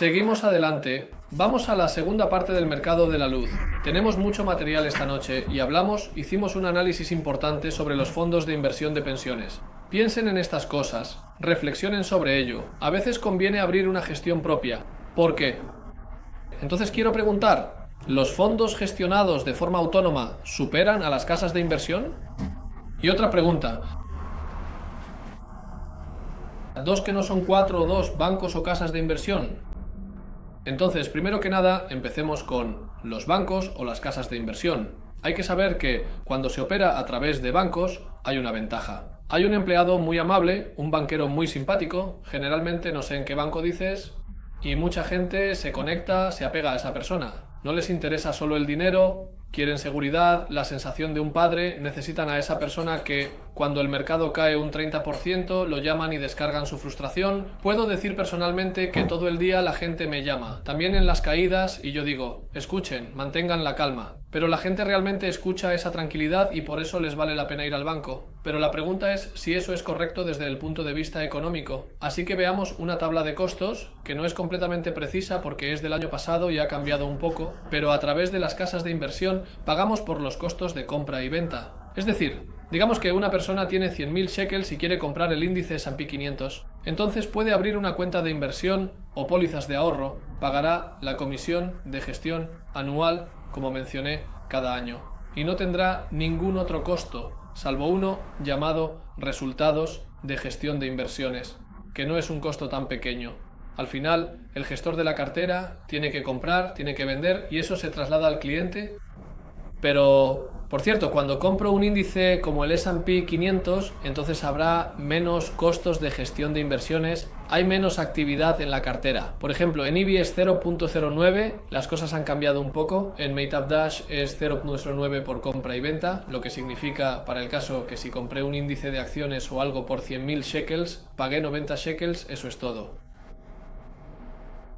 Seguimos adelante. Vamos a la segunda parte del mercado de la luz. Tenemos mucho material esta noche y hicimos un análisis importante sobre los fondos de inversión de pensiones. Piensen en estas cosas, reflexionen sobre ello. A veces conviene abrir una gestión propia. ¿Por qué? Entonces quiero preguntar, ¿los fondos gestionados de forma autónoma superan a las casas de inversión? Y otra pregunta. ¿Dos que no son 4 o 2 bancos o casas de inversión? Entonces, primero que nada, empecemos con los bancos o las casas de inversión. Hay que saber que cuando se opera a través de bancos hay una ventaja. Hay un empleado muy amable, un banquero muy simpático, generalmente no sé en qué banco dices, y mucha gente se conecta, se apega a esa persona. No les interesa solo el dinero, quieren seguridad, la sensación de un padre, necesitan a esa persona que cuando el mercado cae un 30% lo llaman y descargan su frustración. Puedo decir personalmente que todo el día la gente me llama, también en las caídas, y yo digo, escuchen, mantengan la calma. Pero la gente realmente escucha esa tranquilidad y por eso les vale la pena ir al banco. Pero la pregunta es si eso es correcto desde el punto de vista económico. Así que veamos una tabla de costos, que no es completamente precisa porque es del año pasado y ha cambiado un poco, pero a través de las casas de inversión pagamos por los costos de compra y venta. Es decir, digamos que una persona tiene 100.000 shekels y quiere comprar el índice S&P 500. Entonces puede abrir una cuenta de inversión o pólizas de ahorro. Pagará la comisión de gestión anual, como mencioné, cada año. Y no tendrá ningún otro costo, salvo uno llamado resultados de gestión de inversiones, que no es un costo tan pequeño. Al final, el gestor de la cartera tiene que comprar, tiene que vender y eso se traslada al cliente. Pero, por cierto, cuando compro un índice como el S&P 500, entonces habrá menos costos de gestión de inversiones, hay menos actividad en la cartera. Por ejemplo, en IBI es 0.09, las cosas han cambiado un poco. En Meitab Dash es 0.09 por compra y venta, lo que significa, para el caso que si compré un índice de acciones o algo por 100.000 shekels, pagué 90 shekels, eso es todo.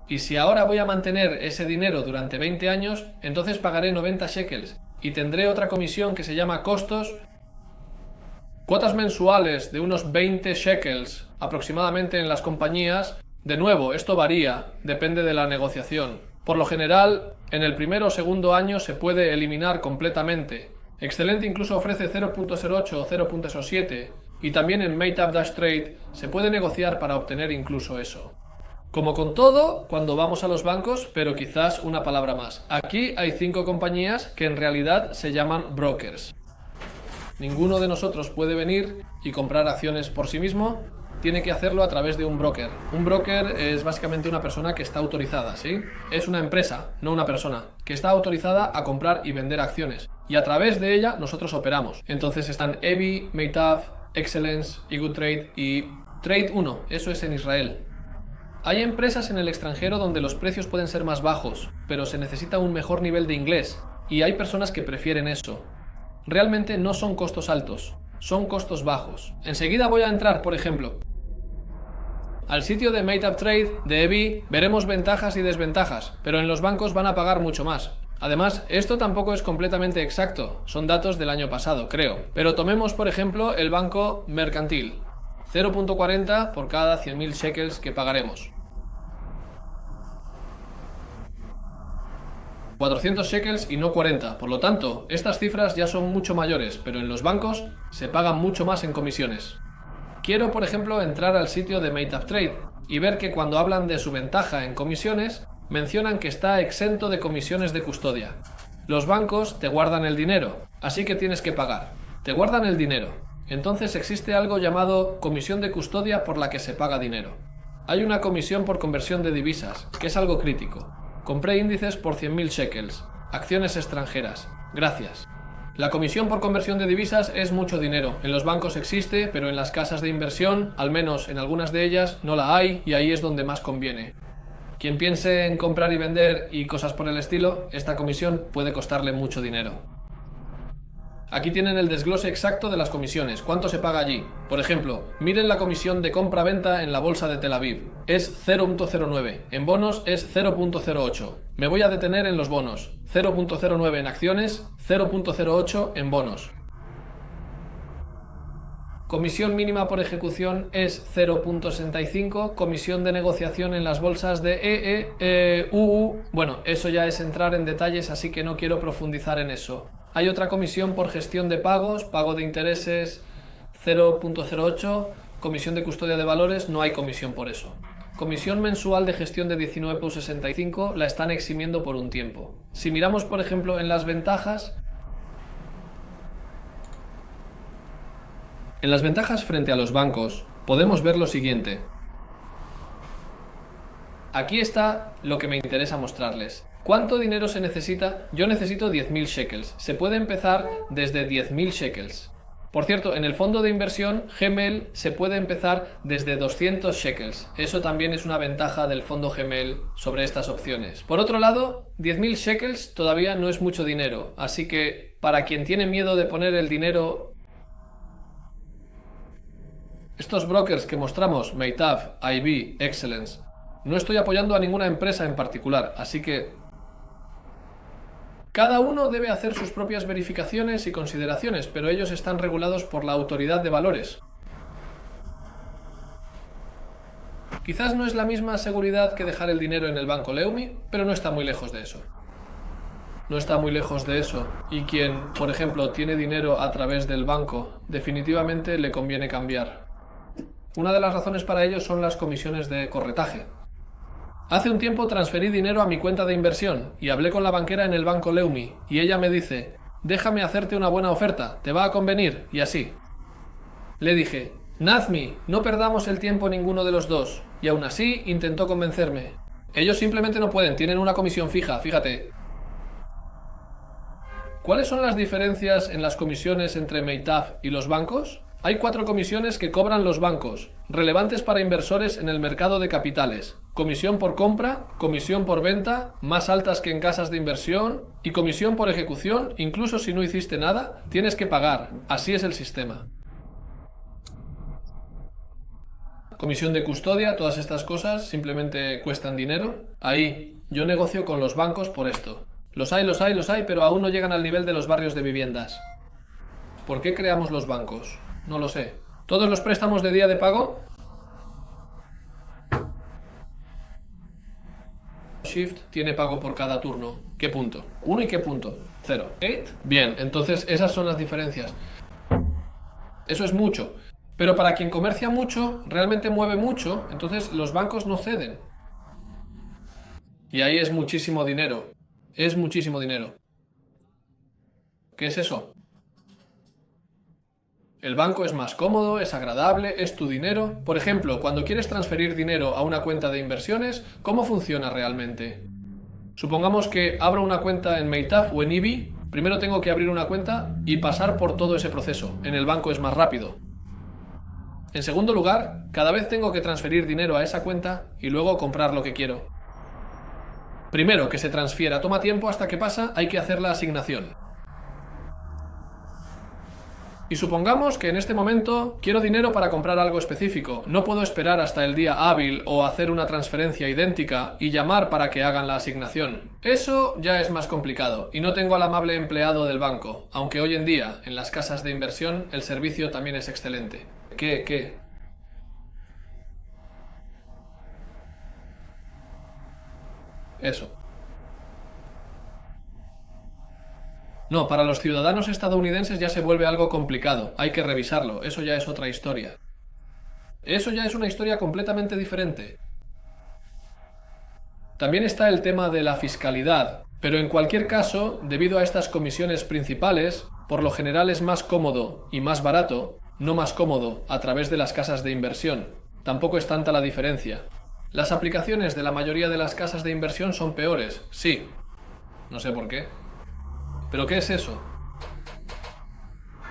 Y si ahora voy a mantener ese dinero durante 20 años, entonces pagaré 90 shekels. Y tendré otra comisión que se llama costos, cuotas mensuales de unos 20 shekels aproximadamente en las compañías. De nuevo, esto varía, depende de la negociación. Por lo general, en el primero o segundo año se puede eliminar completamente. Excelente incluso ofrece 0.08 o 0.07 y también en Meitab Dash Trade se puede negociar para obtener incluso eso. Como con todo, cuando vamos a los bancos, pero quizás una palabra más. Aquí hay 5 compañías que en realidad se llaman brokers. Ninguno de nosotros puede venir y comprar acciones por sí mismo, tiene que hacerlo a través de un broker. Un broker es básicamente una persona que está autorizada, ¿sí? Es una empresa, no una persona, que está autorizada a comprar y vender acciones. Y a través de ella nosotros operamos. Entonces están EBI, Meitab, Excellence, Good Trade y Trade 1, eso es en Israel. Hay empresas en el extranjero donde los precios pueden ser más bajos, pero se necesita un mejor nivel de inglés, y hay personas que prefieren eso. Realmente no son costos altos, son costos bajos. Enseguida voy a entrar, por ejemplo, al sitio de Meitab Trade, de EBI, veremos ventajas y desventajas, pero en los bancos van a pagar mucho más. Además, esto tampoco es completamente exacto, son datos del año pasado, creo. Pero tomemos, por ejemplo, el banco mercantil. 0.40 por cada 100.000 shekels que pagaremos. 400 shekels y no 40. Por lo tanto, estas cifras ya son mucho mayores, pero en los bancos se pagan mucho más en comisiones. Quiero, por ejemplo, entrar al sitio de Meitab Trade y ver que cuando hablan de su ventaja en comisiones, mencionan que está exento de comisiones de custodia. Los bancos te guardan el dinero, así que tienes que pagar. Te guardan el dinero. Entonces existe algo llamado comisión de custodia por la que se paga dinero. Hay una comisión por conversión de divisas, que es algo crítico. Compré índices por 100.000 shekels, acciones extranjeras. Gracias. La comisión por conversión de divisas es mucho dinero. En los bancos existe, pero en las casas de inversión, al menos en algunas de ellas, no la hay y ahí es donde más conviene. Quien piense en comprar y vender y cosas por el estilo, esta comisión puede costarle mucho dinero. Aquí tienen el desglose exacto de las comisiones, cuánto se paga allí. Por ejemplo, miren la comisión de compra-venta en la bolsa de Tel Aviv. Es 0.09, en bonos es 0.08. Me voy a detener en los bonos. 0.09 en acciones, 0.08 en bonos. Comisión mínima por ejecución es 0,65. Comisión de negociación en las bolsas de UU. Bueno, eso ya es entrar en detalles, así que no quiero profundizar en eso. Hay otra comisión por gestión de pagos, pago de intereses 0,08. Comisión de custodia de valores, no hay comisión por eso. Comisión mensual de gestión de 19,65 la están eximiendo por un tiempo. Si miramos, por ejemplo, en las ventajas... En las ventajas frente a los bancos, podemos ver lo siguiente. Aquí está lo que me interesa mostrarles. ¿Cuánto dinero se necesita? Yo necesito 10.000 shekels. Se puede empezar desde 10.000 shekels. Por cierto, en el fondo de inversión, Gmail se puede empezar desde 200 shekels. Eso también es una ventaja del fondo Gmail sobre estas opciones. Por otro lado, 10.000 shekels todavía no es mucho dinero. Así que, para quien tiene miedo de poner el dinero... Estos brokers que mostramos, Meitav, IB, Excellence, no estoy apoyando a ninguna empresa en particular, así que cada uno debe hacer sus propias verificaciones y consideraciones, pero ellos están regulados por la autoridad de valores. Quizás no es la misma seguridad que dejar el dinero en el banco Leumi, pero no está muy lejos de eso. No está muy lejos de eso, y quien, por ejemplo, tiene dinero a través del banco, definitivamente le conviene cambiar. Una de las razones para ello son las comisiones de corretaje. Hace un tiempo transferí dinero a mi cuenta de inversión y hablé con la banquera en el banco Leumi y ella me dice, déjame hacerte una buena oferta, ¿te va a convenir? Y así. Le dije, Nazmi, no perdamos el tiempo ninguno de los dos, y aún así intentó convencerme. Ellos simplemente no pueden, tienen una comisión fija, fíjate. ¿Cuáles son las diferencias en las comisiones entre Meitav y los bancos? Hay 4 comisiones que cobran los bancos, relevantes para inversores en el mercado de capitales. Comisión por compra, comisión por venta, más altas que en casas de inversión, y comisión por ejecución, incluso si no hiciste nada, tienes que pagar. Así es el sistema. Comisión de custodia, todas estas cosas simplemente cuestan dinero. Ahí, yo negocio con los bancos por esto. Los hay, pero aún no llegan al nivel de los barrios de viviendas. ¿Por qué creamos los bancos? No lo sé. ¿Todos los préstamos de día de pago? Shift tiene pago por cada turno. ¿Qué punto? 1 y qué punto. 0. 8. Bien, entonces esas son las diferencias. Eso es mucho. Pero para quien comercia mucho, realmente mueve mucho, entonces los bancos no ceden. Y ahí es muchísimo dinero. Es muchísimo dinero. ¿Qué es eso? El banco es más cómodo, es agradable, es tu dinero. Por ejemplo, cuando quieres transferir dinero a una cuenta de inversiones, ¿cómo funciona realmente? Supongamos que abro una cuenta en Meitav o en IBI. Primero tengo que abrir una cuenta y pasar por todo ese proceso. En el banco es más rápido. En segundo lugar, cada vez tengo que transferir dinero a esa cuenta y luego comprar lo que quiero. Primero que se transfiera toma tiempo, hasta que pasa hay que hacer la asignación. Y supongamos que en este momento quiero dinero para comprar algo específico. No puedo esperar hasta el día hábil o hacer una transferencia idéntica y llamar para que hagan la asignación. Eso ya es más complicado y no tengo al amable empleado del banco, aunque hoy en día en las casas de inversión el servicio también es excelente. ¿Qué? Eso. No, para los ciudadanos estadounidenses ya se vuelve algo complicado. Hay que revisarlo. Eso ya es otra historia. Eso ya es una historia completamente diferente. También está el tema de la fiscalidad. Pero en cualquier caso, debido a estas comisiones principales, por lo general es más cómodo y más barato, no más cómodo, a través de las casas de inversión. Tampoco es tanta la diferencia. Las aplicaciones de la mayoría de las casas de inversión son peores, sí. No sé por qué. ¿Pero qué es eso?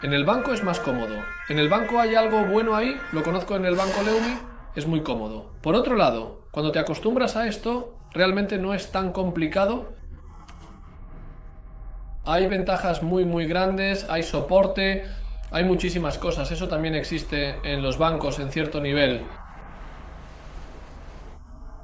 En el banco es más cómodo. En el banco hay algo bueno ahí, lo conozco en el banco Leumi, es muy cómodo. Por otro lado, cuando te acostumbras a esto, realmente no es tan complicado. Hay ventajas muy grandes, hay soporte, hay muchísimas cosas. Eso también existe en los bancos en cierto nivel.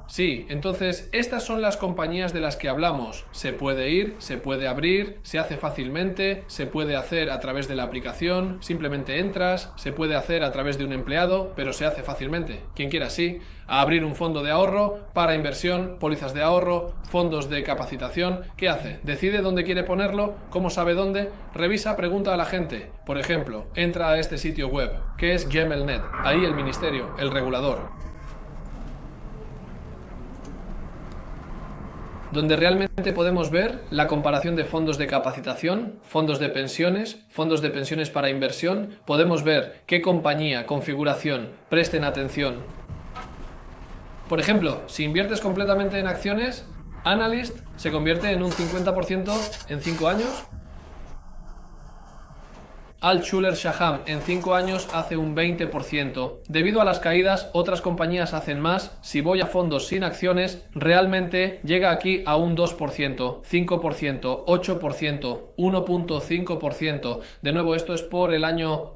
Sí, entonces estas son las compañías de las que hablamos. Se puede ir, se puede abrir, se hace fácilmente, se puede hacer a través de la aplicación, simplemente entras, se puede hacer a través de un empleado, pero se hace fácilmente. Quien quiera sí, a abrir un fondo de ahorro, para inversión, pólizas de ahorro, fondos de capacitación. ¿Qué hace? Decide dónde quiere ponerlo, cómo sabe dónde, revisa, pregunta a la gente. Por ejemplo, entra a este sitio web, que es GMLNet, ahí el ministerio, el regulador, donde realmente podemos ver la comparación de fondos de capacitación, fondos de pensiones para inversión. Podemos ver qué compañía, configuración, presten atención. Por ejemplo, si inviertes completamente en acciones, Analyst se convierte en un 50% en 5 años. Altshuler Shaham en 5 años hace un 20%. Debido a las caídas, otras compañías hacen más. Si voy a fondos sin acciones, realmente llega aquí a un 2%, 5%, 8%, 1.5%. De nuevo, esto es por el año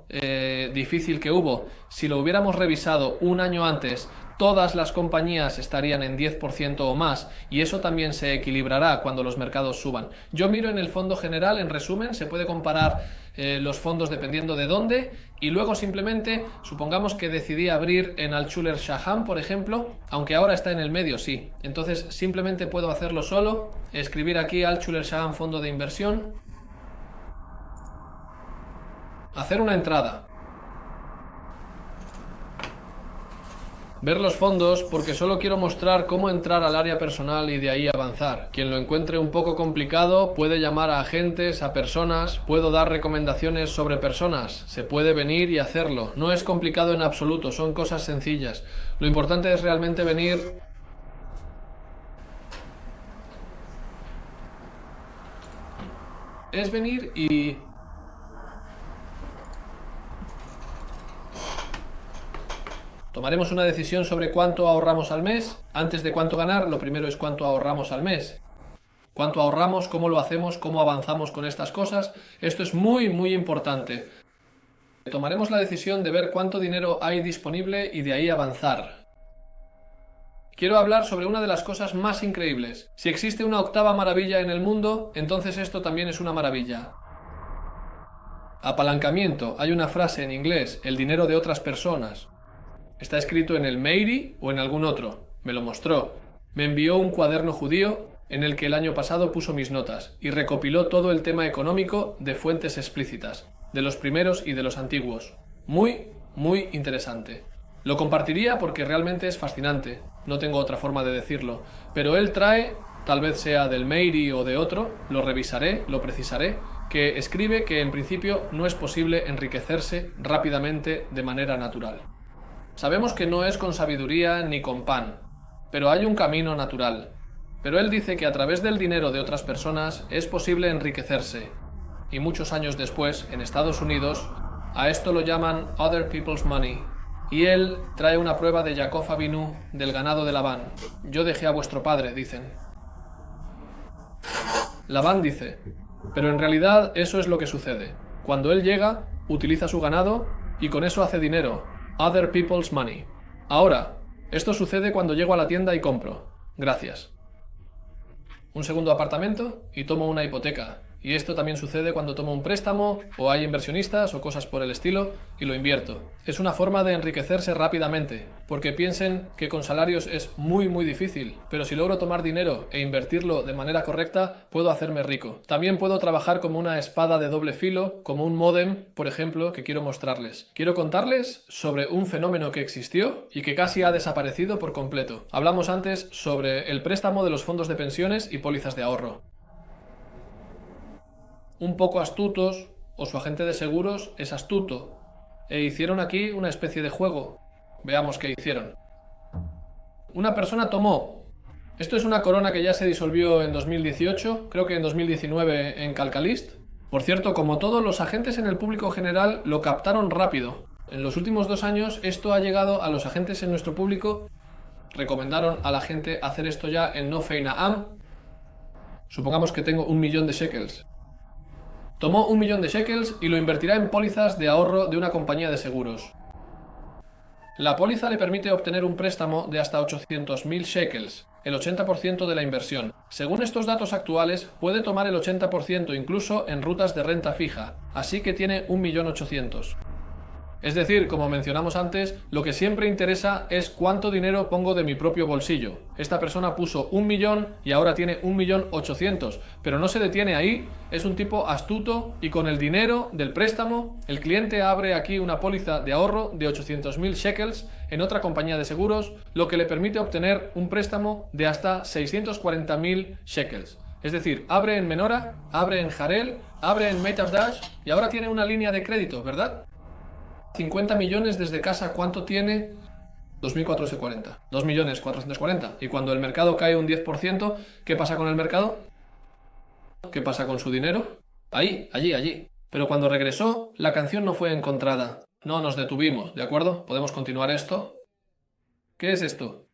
difícil que hubo. Si lo hubiéramos revisado un año antes, todas las compañías estarían en 10% o más, y eso también se equilibrará cuando los mercados suban. Yo miro en el fondo general, en resumen, se puede comparar los fondos dependiendo de dónde, y luego simplemente, supongamos que decidí abrir en Altshuler Shaham, por ejemplo, aunque ahora está en el medio, sí. Entonces simplemente puedo hacerlo solo, escribir aquí Altshuler Shaham fondo de inversión, hacer una entrada, ver los fondos, porque solo quiero mostrar cómo entrar al área personal y de ahí avanzar. Quien lo encuentre un poco complicado puede llamar a agentes, a personas, puedo dar recomendaciones sobre personas, se puede venir y hacerlo. No es complicado en absoluto, son cosas sencillas. Lo importante es realmente venir y tomaremos una decisión sobre cuánto ahorramos al mes. Antes de cuánto ganar, lo primero es cuánto ahorramos al mes. Cuánto ahorramos, cómo lo hacemos, cómo avanzamos con estas cosas. Esto es muy, muy importante. Tomaremos la decisión de ver cuánto dinero hay disponible y de ahí avanzar. Quiero hablar sobre una de las cosas más increíbles. Si existe una octava maravilla en el mundo, entonces esto también es una maravilla. Apalancamiento. Hay una frase en inglés, el dinero de otras personas. Está escrito en el Meiri o en algún otro. Me lo mostró. Me envió un cuaderno judío en el que el año pasado puso mis notas y recopiló todo el tema económico de fuentes explícitas, de los primeros y de los antiguos. Muy, muy interesante. Lo compartiría porque realmente es fascinante. No tengo otra forma de decirlo. Pero él trae, tal vez sea del Meiri o de otro, lo revisaré, lo precisaré, que escribe que en principio no es posible enriquecerse rápidamente de manera natural. Sabemos que no es con sabiduría ni con pan, pero hay un camino natural. Pero él dice que a través del dinero de otras personas es posible enriquecerse. Y muchos años después, en Estados Unidos, a esto lo llaman Other People's Money. Y él trae una prueba de Yaakov Avinu del ganado de Labán. Yo dejé a vuestro padre, dicen. Labán dice, pero en realidad eso es lo que sucede. Cuando él llega, utiliza su ganado y con eso hace dinero. Other people's money. Ahora, esto sucede cuando llego a la tienda y compro. Gracias. Un segundo apartamento y tomo una hipoteca. Y esto también sucede cuando tomo un préstamo o hay inversionistas o cosas por el estilo y lo invierto. Es una forma de enriquecerse rápidamente, porque piensen que con salarios es muy muy difícil, pero si logro tomar dinero e invertirlo de manera correcta, puedo hacerme rico. También puedo trabajar como una espada de doble filo, como un módem, por ejemplo, que quiero mostrarles. Quiero contarles sobre un fenómeno que existió y que casi ha desaparecido por completo. Hablamos antes sobre el préstamo de los fondos de pensiones y pólizas de ahorro. Un poco astutos, o su agente de seguros es astuto, e hicieron aquí una especie de juego. Veamos qué hicieron. Una persona tomó, esto es una corona que ya se disolvió en 2018, creo que en 2019 en Calcalist. Por cierto, como todos los agentes en el público general lo captaron rápido. En los últimos 2 años esto ha llegado a los agentes en nuestro público, recomendaron a la gente hacer esto ya en No Feina Am. Supongamos que tengo 1 millón de shekels. Tomó 1 millón de shekels y lo invertirá en pólizas de ahorro de una compañía de seguros. La póliza le permite obtener un préstamo de hasta 800.000 shekels, el 80% de la inversión. Según estos datos actuales, puede tomar el 80% incluso en rutas de renta fija, así que tiene 1.800.000. Es decir, como mencionamos antes, lo que siempre interesa es cuánto dinero pongo de mi propio bolsillo. Esta persona puso 1 millón y ahora tiene 1.800.000, pero no se detiene ahí, es un tipo astuto y con el dinero del préstamo, el cliente abre aquí una póliza de ahorro de 800.000 shekels en otra compañía de seguros, lo que le permite obtener un préstamo de hasta 640.000 shekels. Es decir, abre en Menora, abre en Harel, abre en Meitas Dash y ahora tiene una línea de crédito, ¿verdad? 50 millones desde casa, ¿cuánto tiene? 2.440. 2.440.000. Y cuando el mercado cae un 10%, ¿qué pasa con el mercado? ¿Qué pasa con su dinero? Ahí, allí. Pero cuando regresó, la canción no fue encontrada. No nos detuvimos, ¿de acuerdo? ¿Podemos continuar esto? ¿Qué es esto?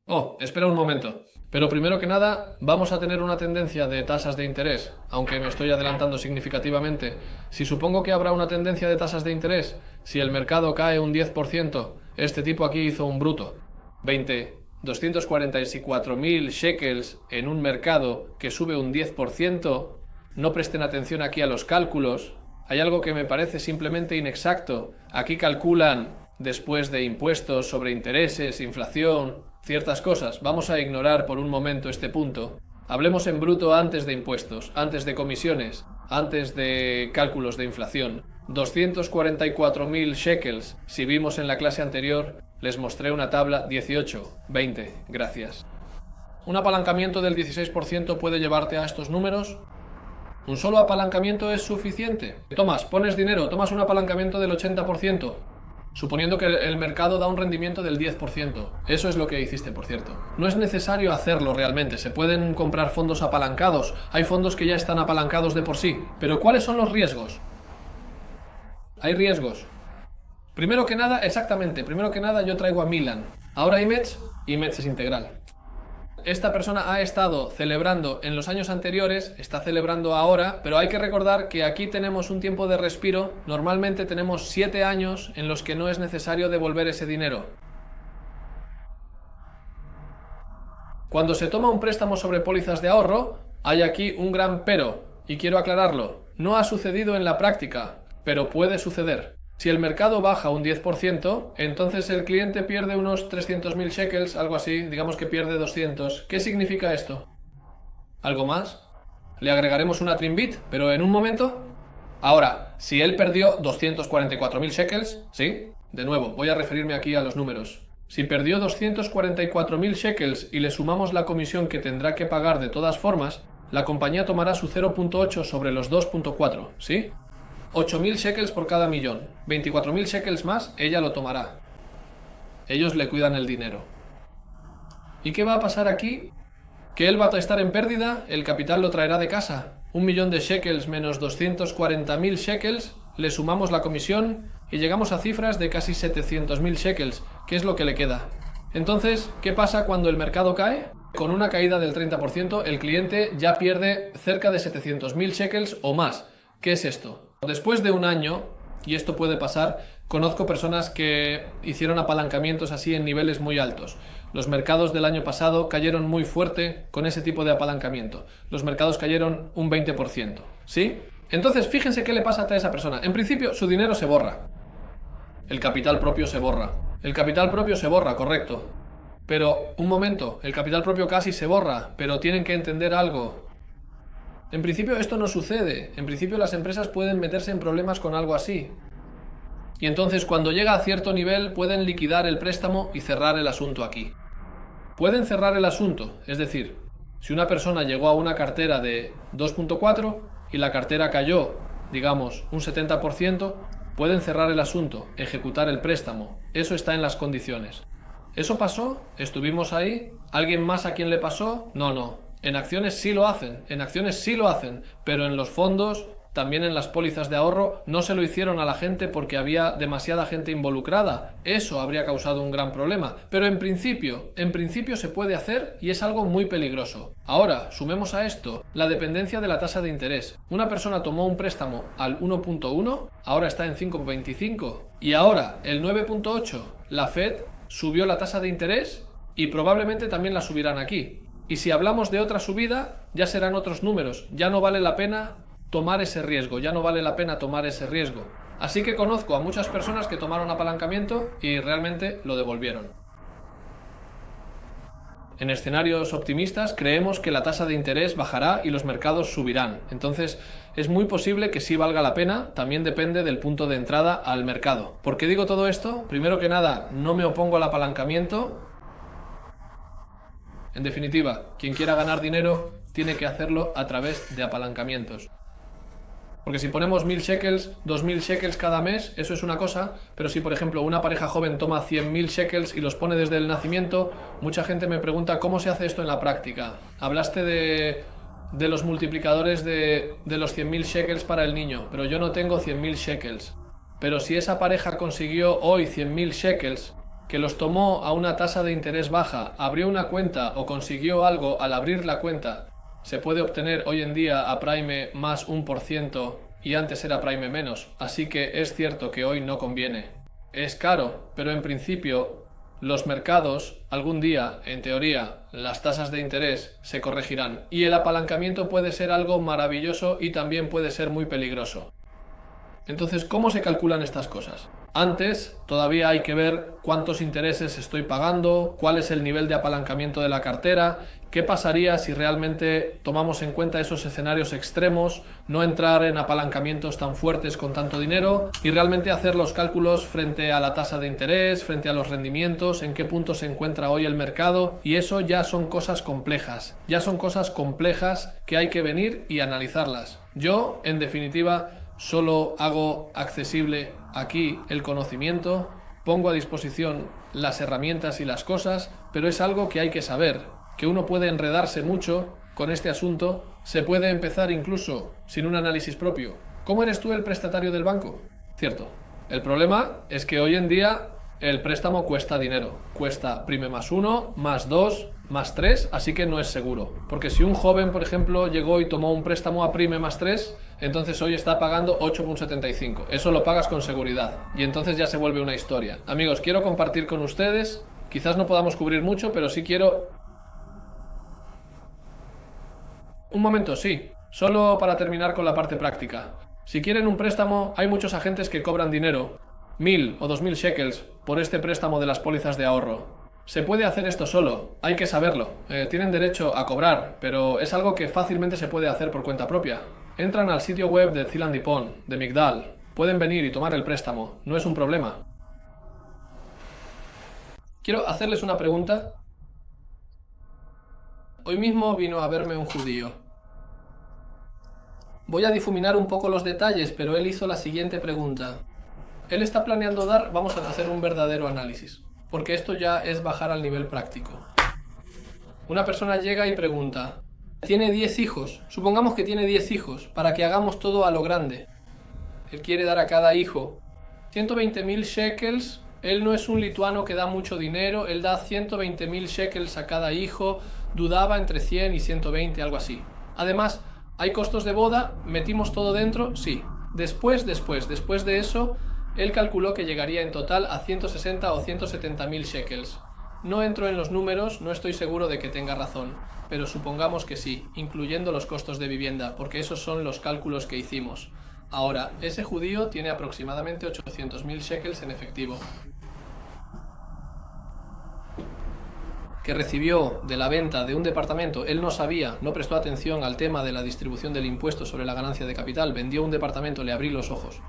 Oh, espera un momento. Pero primero que nada, vamos a tener una tendencia de tasas de interés, aunque me estoy adelantando significativamente. Si supongo que habrá una tendencia de tasas de interés, si el mercado cae un 10%, este tipo aquí hizo un bruto. 244.000 shekels en un mercado que sube un 10%. No presten atención aquí a los cálculos. Hay algo que me parece simplemente inexacto. Aquí calculan después de impuestos sobre intereses, inflación, ciertas cosas. Vamos a ignorar por un momento este punto. Hablemos en bruto antes de impuestos, antes de comisiones, antes de cálculos de inflación. 244.000 shekels. Si vimos en la clase anterior, les mostré una tabla 18, 20. Gracias. ¿Un apalancamiento del 16% puede llevarte a estos números? ¿Un solo apalancamiento es suficiente? Pones dinero, tomas un apalancamiento del 80%. Suponiendo que el mercado da un rendimiento del 10%. Eso es lo que hiciste, por cierto. No es necesario hacerlo realmente. Se pueden comprar fondos apalancados. Hay fondos que ya están apalancados de por sí. Pero ¿cuáles son los riesgos? Hay riesgos. Primero que nada yo traigo a Milan. Ahora IMETS es integral. Esta persona ha estado celebrando en los años anteriores, está celebrando ahora, pero hay que recordar que aquí tenemos un tiempo de respiro. Normalmente tenemos 7 años en los que no es necesario devolver ese dinero. Cuando se toma un préstamo sobre pólizas de ahorro, hay aquí un gran pero, y quiero aclararlo. No ha sucedido en la práctica, pero puede suceder. Si el mercado baja un 10%, entonces el cliente pierde unos 300.000 shekels, algo así, digamos que pierde 200. ¿Qué significa esto? ¿Algo más? Le agregaremos una trimbit, pero en un momento. Ahora, si él perdió 244.000 shekels, ¿sí? De nuevo, voy a referirme aquí a los números. Si perdió 244.000 shekels y le sumamos la comisión que tendrá que pagar de todas formas, la compañía tomará su 0.8 sobre los 2.4, ¿sí? 8.000 shekels por cada millón. 24.000 shekels más, ella lo tomará. Ellos le cuidan el dinero. ¿Y qué va a pasar aquí? Que él va a estar en pérdida, el capital lo traerá de casa. 1 millón de shekels menos 240.000 shekels, le sumamos la comisión y llegamos a cifras de casi 700.000 shekels, que es lo que le queda. Entonces, ¿qué pasa cuando el mercado cae? Con una caída del 30%, el cliente ya pierde cerca de 700.000 shekels o más. ¿Qué es esto? Después de un año, y esto puede pasar, conozco personas que hicieron apalancamientos así en niveles muy altos. Los mercados del año pasado cayeron muy fuerte con ese tipo de apalancamiento. Los mercados cayeron un 20%, ¿sí? Entonces, fíjense qué le pasa a esa persona. En principio, su dinero se borra. El capital propio se borra. El capital propio se borra, correcto. Pero, un momento, el capital propio casi se borra, pero tienen que entender algo. En principio esto no sucede. En principio las empresas pueden meterse en problemas con algo así. Y entonces cuando llega a cierto nivel pueden liquidar el préstamo y cerrar el asunto aquí. Pueden cerrar el asunto, es decir, si una persona llegó a una cartera de 2.4 y la cartera cayó, digamos, un 70%, pueden cerrar el asunto, ejecutar el préstamo. Eso está en las condiciones. ¿Eso pasó? ¿Estuvimos ahí? ¿Alguien más a quien le pasó? No. En acciones sí lo hacen, pero en los fondos también en las pólizas de ahorro, no se lo hicieron a la gente porque había demasiada gente involucrada. Eso habría causado un gran problema. Pero en principio se puede hacer y es algo muy peligroso. Ahora, sumemos a esto la dependencia de la tasa de interés. Una persona tomó un préstamo al 1.1, ahora está en 5.25 y ahora el 9.8. La Fed subió la tasa de interés y probablemente también la subirán aquí. Y si hablamos de otra subida, ya serán otros números. Ya no vale la pena tomar ese riesgo, Así que conozco a muchas personas que tomaron apalancamiento y realmente lo devolvieron. En escenarios optimistas creemos que la tasa de interés bajará y los mercados subirán. Entonces es muy posible que sí valga la pena, también depende del punto de entrada al mercado. ¿Por qué digo todo esto? Primero que nada, no me opongo al apalancamiento. En definitiva, quien quiera ganar dinero tiene que hacerlo a través de apalancamientos. Porque si ponemos 1.000 shekels, 2.000 shekels cada mes, eso es una cosa, pero si por ejemplo una pareja joven toma 100.000 shekels y los pone desde el nacimiento, mucha gente me pregunta cómo se hace esto en la práctica. Hablaste de los multiplicadores de los 100.000 shekels para el niño, pero yo no tengo 100.000 shekels. Pero si esa pareja consiguió hoy 100.000 shekels, que los tomó a una tasa de interés baja, abrió una cuenta o consiguió algo al abrir la cuenta, se puede obtener hoy en día a Prime más 1% y antes era Prime menos, así que es cierto que hoy no conviene. Es caro, pero en principio los mercados, algún día, en teoría, las tasas de interés se corregirán y el apalancamiento puede ser algo maravilloso y también puede ser muy peligroso. Entonces, ¿cómo se calculan estas cosas? Antes, todavía hay que ver cuántos intereses estoy pagando, cuál es el nivel de apalancamiento de la cartera, qué pasaría si realmente tomamos en cuenta esos escenarios extremos, no entrar en apalancamientos tan fuertes con tanto dinero y realmente hacer los cálculos frente a la tasa de interés, frente a los rendimientos, en qué punto se encuentra hoy el mercado, y eso ya son cosas complejas, que hay que venir y analizarlas. Yo, en definitiva, solo hago accesible aquí el conocimiento, pongo a disposición las herramientas y las cosas, pero es algo que hay que saber, que uno puede enredarse mucho con este asunto, se puede empezar incluso sin un análisis propio. ¿Cómo eres tú el prestatario del banco? Cierto. El problema es que hoy en día el préstamo cuesta dinero, cuesta prime más 1, más 2, más 3, así que no es seguro. Porque si un joven, por ejemplo, llegó y tomó un préstamo a prime más 3, entonces hoy está pagando 8,75. Eso lo pagas con seguridad y entonces ya se vuelve una historia. Amigos, quiero compartir con ustedes, quizás no podamos cubrir mucho, pero sí quiero... Un momento, sí, solo para terminar con la parte práctica. Si quieren un préstamo, hay muchos agentes que cobran dinero, 1.000 o 2.000 shekels, por este préstamo de las pólizas de ahorro. Se puede hacer esto solo, hay que saberlo. Tienen derecho a cobrar, pero es algo que fácilmente se puede hacer por cuenta propia. Entran al sitio web de Zilan Dipon, de Migdal. Pueden venir y tomar el préstamo, no es un problema. Quiero hacerles una pregunta. Hoy mismo vino a verme un judío. Voy a difuminar un poco los detalles, pero él hizo la siguiente pregunta. Él está planeando vamos a hacer un verdadero análisis, porque esto ya es bajar al nivel práctico. Una persona llega y pregunta, tiene 10 hijos, supongamos que tiene 10 hijos, para que hagamos todo a lo grande. Él quiere dar a cada hijo 120.000 shekels, él no es un lituano que da mucho dinero, él da 120.000 shekels a cada hijo, dudaba entre 100 y 120, algo así. Además, ¿hay costos de boda? ¿Metimos todo dentro? Sí. Después de eso, él calculó que llegaría en total a 160 o 170.000 shekels. No entro en los números, no estoy seguro de que tenga razón, pero supongamos que sí, incluyendo los costos de vivienda, porque esos son los cálculos que hicimos. Ahora, ese judío tiene aproximadamente 800.000 shekels en efectivo, que recibió de la venta de un departamento. Él no sabía, no prestó atención al tema de la distribución del impuesto sobre la ganancia de capital, vendió un departamento, le abrí los ojos.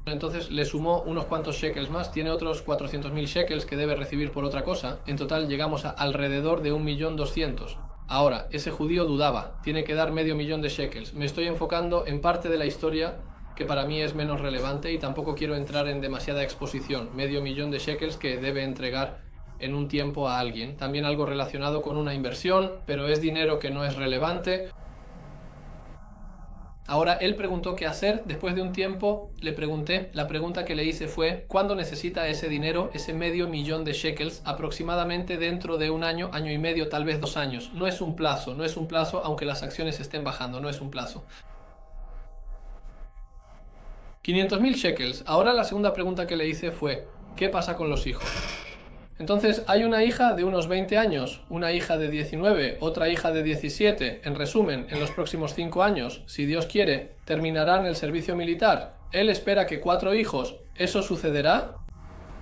Entonces le sumó unos cuantos shekels más, tiene otros 400.000 shekels que debe recibir por otra cosa. En total llegamos a alrededor de 1.200.000. Ahora, ese judío dudaba, tiene que dar medio millón de shekels. Me estoy enfocando en parte de la historia que para mí es menos relevante y tampoco quiero entrar en demasiada exposición. Medio millón de shekels que debe entregar en un tiempo a alguien. También algo relacionado con una inversión, pero es dinero que no es relevante. Ahora él preguntó qué hacer. Después de un tiempo le pregunté. La pregunta que le hice fue: ¿cuándo necesita ese dinero, ese $500,000 de shekels? Aproximadamente dentro de un año, año y medio, tal vez 2 años. No es un plazo, no es un plazo, aunque las acciones estén bajando, no es un plazo. 500,000 shekels. Ahora la segunda pregunta que le hice fue: ¿qué pasa con los hijos? Entonces hay una hija de unos 20 años, una hija de 19, otra hija de 17. En resumen, en los próximos 5 años, si Dios quiere, terminarán el servicio militar. Él espera que 4 hijos. ¿Eso sucederá?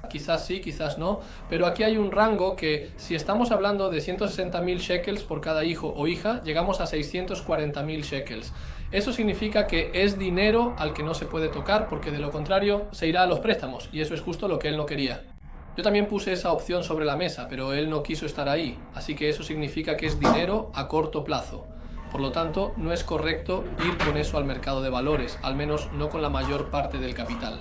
Quizás sí, quizás no, pero aquí hay un rango que, si estamos hablando de 160,000 shekels por cada hijo o hija, llegamos a 640,000 shekels. Eso significa que es dinero al que no se puede tocar, porque de lo contrario se irá a los préstamos, y eso es justo lo que él no quería. Yo también puse esa opción sobre la mesa, pero él no quiso estar ahí, así que eso significa que es dinero a corto plazo. Por lo tanto, no es correcto ir con eso al mercado de valores, al menos no con la mayor parte del capital.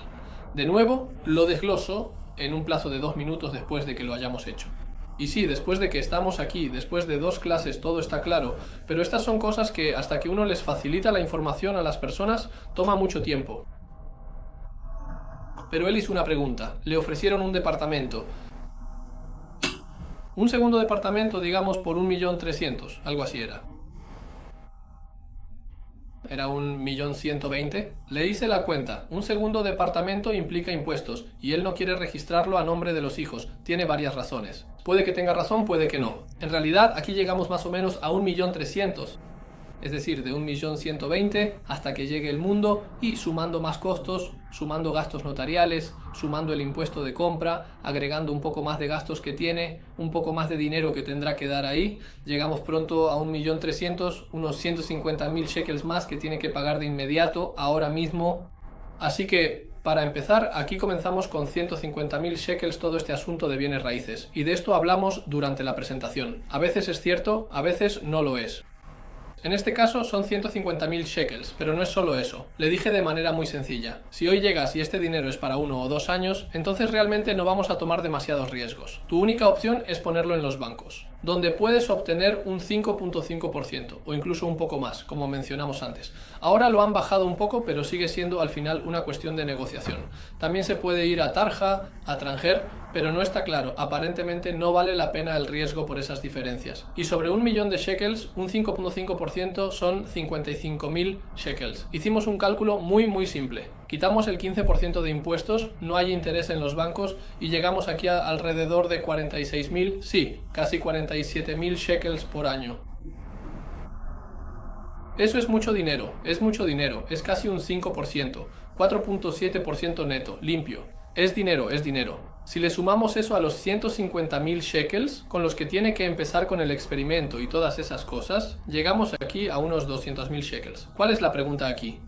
De nuevo, lo desgloso en un plazo de 2 minutos después de que lo hayamos hecho. Y sí, después de que estamos aquí, después de 2 clases, todo está claro, pero estas son cosas que hasta que uno les facilita la información a las personas, toma mucho tiempo. Pero él hizo una pregunta. Le ofrecieron un departamento. Un segundo departamento, digamos, por 1.300.000, algo así era. Era 1.120.000. Le hice la cuenta. Un segundo departamento implica impuestos y él no quiere registrarlo a nombre de los hijos. Tiene varias razones. Puede que tenga razón, puede que no. En realidad, aquí llegamos más o menos a 1.300.000. Es decir, de 1.120.000 hasta que llegue el mundo, y sumando más costos, sumando gastos notariales, sumando el impuesto de compra, agregando un poco más de gastos que tiene, un poco más de dinero que tendrá que dar ahí, llegamos pronto a 1.300.000, unos 150,000 shekels más que tiene que pagar de inmediato, ahora mismo. Así que, para empezar, aquí comenzamos con 150,000 shekels todo este asunto de bienes raíces, y de esto hablamos durante la presentación. A veces es cierto, a veces no lo es. En este caso son 150,000 shekels, pero no es solo eso. Le dije de manera muy sencilla: si hoy llegas y este dinero es para 1 o 2 años, entonces realmente no vamos a tomar demasiados riesgos. Tu única opción es ponerlo en los bancos, donde puedes obtener un 5.5% o incluso un poco más, como mencionamos antes. Ahora lo han bajado un poco, pero sigue siendo al final una cuestión de negociación. También se puede ir a Tarja, a Tanger, pero no está claro. Aparentemente no vale la pena el riesgo por esas diferencias. Y sobre 1.000.000 de shekels, un 5.5% son 55,000 shekels. Hicimos un cálculo muy simple. Quitamos el 15% de impuestos, no hay interés en los bancos y llegamos aquí a alrededor de 46,000, sí, casi 47,000 shekels por año. Eso es mucho dinero, es casi un 5%, 4.7% neto, limpio. Es dinero, es dinero. Si le sumamos eso a los 150,000 shekels, con los que tiene que empezar con el experimento y todas esas cosas, llegamos aquí a unos 200,000 shekels. ¿Cuál es la pregunta aquí?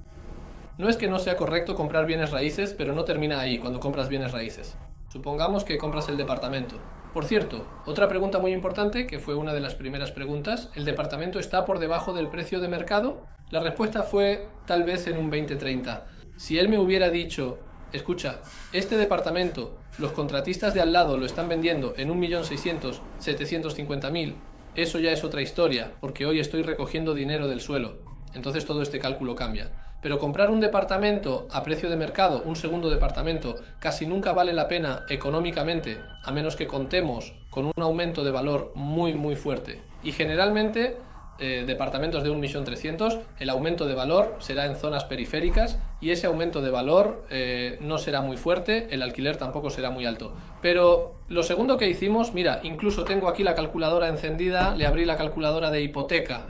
No es que no sea correcto comprar bienes raíces, pero no termina ahí cuando compras bienes raíces. Supongamos que compras el departamento. Por cierto, otra pregunta muy importante, que fue una de las primeras preguntas: ¿el departamento está por debajo del precio de mercado? La respuesta fue tal vez en un 20-30. Si él me hubiera dicho: escucha, este departamento, los contratistas de al lado lo están vendiendo en 1.600.000, 750,000, eso ya es otra historia, porque hoy estoy recogiendo dinero del suelo. Entonces todo este cálculo cambia. Pero comprar un departamento a precio de mercado, un segundo departamento, casi nunca vale la pena económicamente, a menos que contemos con un aumento de valor muy fuerte. Y generalmente, departamentos de 1.300.000, el aumento de valor será en zonas periféricas y ese aumento de valor no será muy fuerte, el alquiler tampoco será muy alto. Pero lo segundo que hicimos, mira, incluso tengo aquí la calculadora encendida, le abrí la calculadora de hipoteca,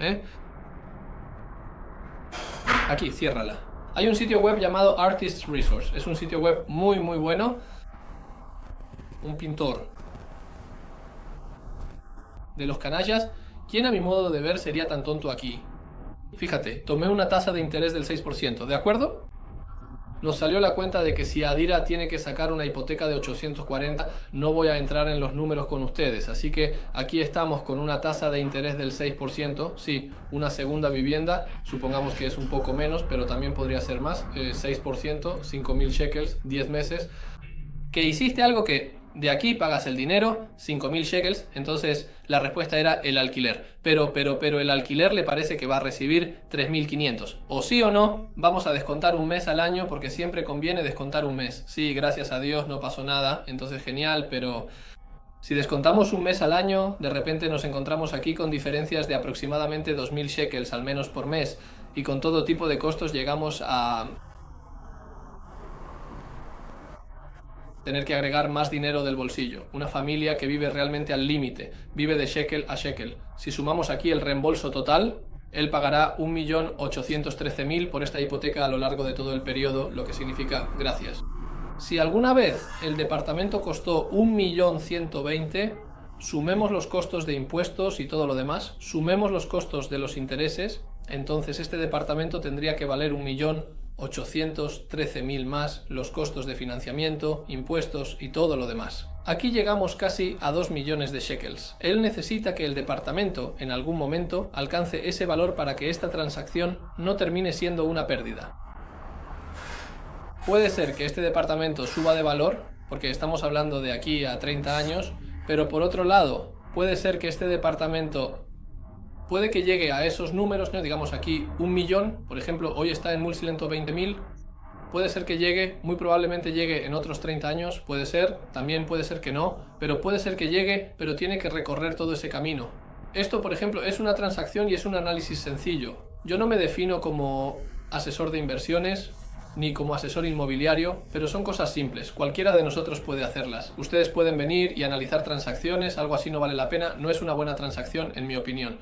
Aquí, ciérrala. Hay un sitio web llamado Artist Resource. Es un sitio web muy bueno. Un pintor de los canallas. ¿Quién a mi modo de ver sería tan tonto aquí? Fíjate, tomé una tasa de interés del 6%, ¿de acuerdo? Nos salió la cuenta de que si Adira tiene que sacar una hipoteca de 840, no voy a entrar en los números con ustedes. Así que aquí estamos con una tasa de interés del 6%. Sí, una segunda vivienda, supongamos que es un poco menos, pero también podría ser más. 6%, 5.000 shekels, 10 meses. Que hiciste algo que De aquí pagas el dinero, 5.000 shekels, entonces la respuesta era el alquiler. Pero el alquiler le parece que va a recibir 3.500. O sí o no, vamos a descontar un mes al año porque siempre conviene descontar un mes. Sí, gracias a Dios no pasó nada, entonces genial, pero si descontamos un mes al año, de repente nos encontramos aquí con diferencias de aproximadamente 2.000 shekels al menos por mes y con todo tipo de costos llegamos a tener que agregar más dinero del bolsillo. Una familia que vive realmente al límite, vive de shekel a shekel. Si sumamos aquí el reembolso total, él pagará 1.813.000 por esta hipoteca a lo largo de todo el periodo, lo que significa gracias. Si alguna vez el departamento costó 1.120.000, sumemos los costos de impuestos y todo lo demás, sumemos los costos de los intereses, entonces este departamento tendría que valer 1.813.000 más los costos de financiamiento, impuestos y todo lo demás. Aquí llegamos casi a 2 millones de shekels. Él necesita que el departamento en algún momento alcance ese valor para que esta transacción no termine siendo una pérdida. Puede ser que este departamento suba de valor, porque estamos hablando de aquí a 30 años, pero por otro lado, puede ser que este departamento puede que llegue a esos números, ¿no? Digamos aquí 1 millón, por ejemplo, hoy está en 1.120.000, puede ser que llegue, muy probablemente llegue en otros 30 años, puede ser, también puede ser que no, pero puede ser que llegue, pero tiene que recorrer todo ese camino. Esto, por ejemplo, es una transacción y es un análisis sencillo. Yo no me defino como asesor de inversiones, ni como asesor inmobiliario, pero son cosas simples, cualquiera de nosotros puede hacerlas. Ustedes pueden venir y analizar transacciones, algo así no vale la pena, no es una buena transacción en mi opinión.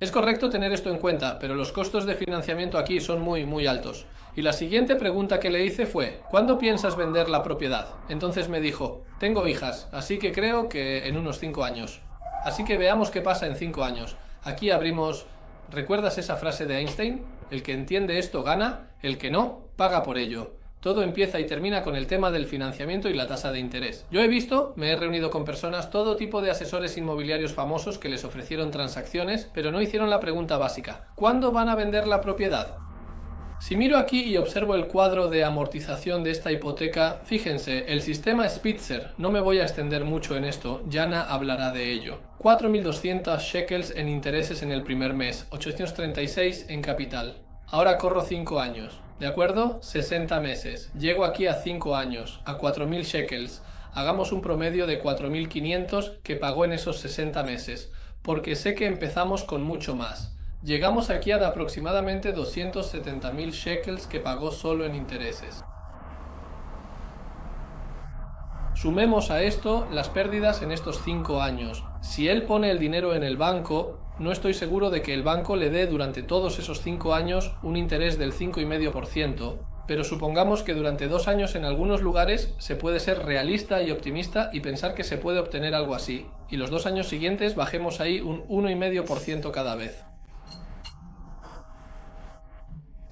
Es correcto tener esto en cuenta, pero los costos de financiamiento aquí son muy altos. Y la siguiente pregunta que le hice fue, ¿cuándo piensas vender la propiedad? Entonces me dijo, tengo hijas, así que creo que en unos 5 años. Así que veamos qué pasa en 5 años. Aquí abrimos... ¿Recuerdas esa frase de Einstein? El que entiende esto gana, el que no, paga por ello. Todo empieza y termina con el tema del financiamiento y la tasa de interés. Yo he visto, me he reunido con personas, todo tipo de asesores inmobiliarios famosos que les ofrecieron transacciones, pero no hicieron la pregunta básica. ¿Cuándo van a vender la propiedad? Si miro aquí y observo el cuadro de amortización de esta hipoteca, fíjense, el sistema Spitzer, no me voy a extender mucho en esto, Jana hablará de ello. 4.200 shekels en intereses en el primer mes, 836 en capital. Ahora corro 5 años, ¿de acuerdo? 60 meses. Llego aquí a 5 años, a 4.000 shekels. Hagamos un promedio de 4.500 que pagó en esos 60 meses, porque sé que empezamos con mucho más. Llegamos aquí a de aproximadamente 270.000 shekels que pagó solo en intereses. Sumemos a esto las pérdidas en estos 5 años. Si él pone el dinero en el banco, no estoy seguro de que el banco le dé durante todos esos 5 años un interés del 5,5%, pero supongamos que durante 2 años en algunos lugares se puede ser realista y optimista y pensar que se puede obtener algo así, y los 2 años siguientes bajemos ahí un 1,5% cada vez.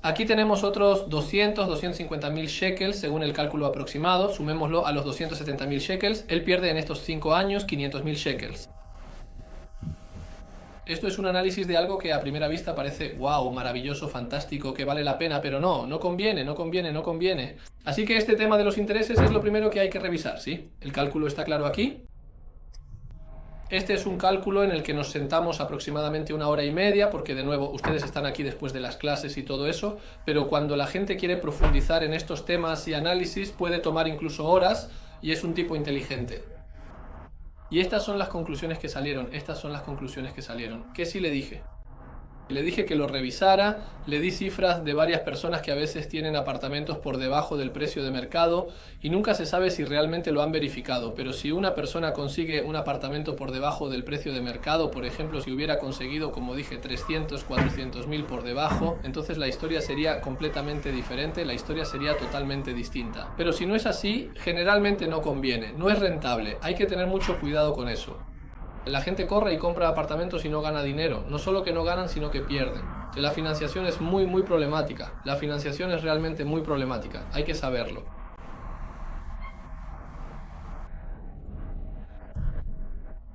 Aquí tenemos otros 250.000 shekels según el cálculo aproximado, sumémoslo a los 270.000 shekels, él pierde en estos 5 años 500.000 shekels. Esto es un análisis de algo que a primera vista parece wow, maravilloso, fantástico, que vale la pena, pero no conviene. Así que este tema de los intereses es lo primero que hay que revisar, ¿sí? El cálculo está claro aquí. Este es un cálculo en el que nos sentamos aproximadamente 1 hora y media, porque de nuevo ustedes están aquí después de las clases y todo eso, pero cuando la gente quiere profundizar en estos temas y análisis puede tomar incluso horas y es un tipo inteligente. Y estas son las conclusiones que salieron, ¿Qué sí le dije? Le dije que lo revisara, le di cifras de varias personas que a veces tienen apartamentos por debajo del precio de mercado y nunca se sabe si realmente lo han verificado, pero si una persona consigue un apartamento por debajo del precio de mercado, por ejemplo, si hubiera conseguido, como dije, 300, 400.000 por debajo, entonces la historia sería completamente diferente, la historia sería totalmente distinta. Pero si no es así, generalmente no conviene, no es rentable, hay que tener mucho cuidado con eso. La gente corre y compra apartamentos y no gana dinero. No solo que no ganan, sino que pierden. La financiación es muy problemática. La financiación es realmente muy problemática. Hay que saberlo.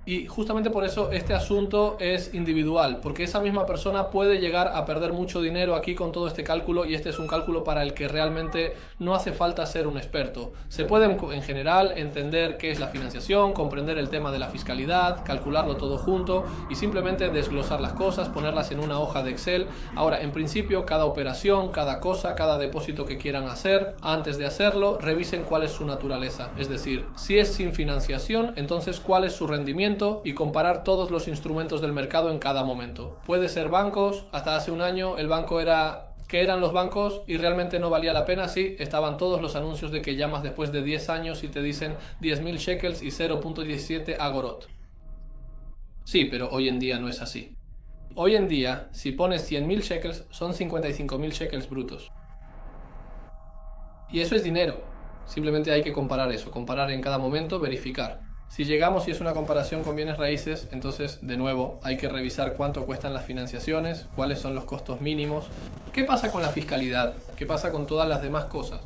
Y justamente por eso este asunto es individual, porque esa misma persona puede llegar a perder mucho dinero aquí con todo este cálculo, y este es un cálculo para el que realmente no hace falta ser un experto. Se puede en general entender qué es la financiación, comprender el tema de la fiscalidad, calcularlo todo junto y simplemente desglosar las cosas, ponerlas en una hoja de Excel. Ahora, en principio, cada operación, cada cosa, cada depósito que quieran hacer, antes de hacerlo, revisen cuál es su naturaleza. Es decir, si es sin financiación, entonces cuál es su rendimiento, y comparar todos los instrumentos del mercado en cada momento. Puede ser bancos, hasta hace un año el banco era que eran los bancos y realmente no valía la pena. Sí, estaban todos los anuncios de que llamas después de 10 años y te dicen 10.000 shekels y 0.17 agorot. Sí, pero hoy en día no es así. Hoy en día, si pones 100.000 shekels, son 55.000 shekels brutos. Y eso es dinero. Simplemente hay que comparar eso, comparar en cada momento, verificar. Si llegamos y es una comparación con bienes raíces, entonces de nuevo hay que revisar cuánto cuestan las financiaciones, cuáles son los costos mínimos, qué pasa con la fiscalidad, qué pasa con todas las demás cosas,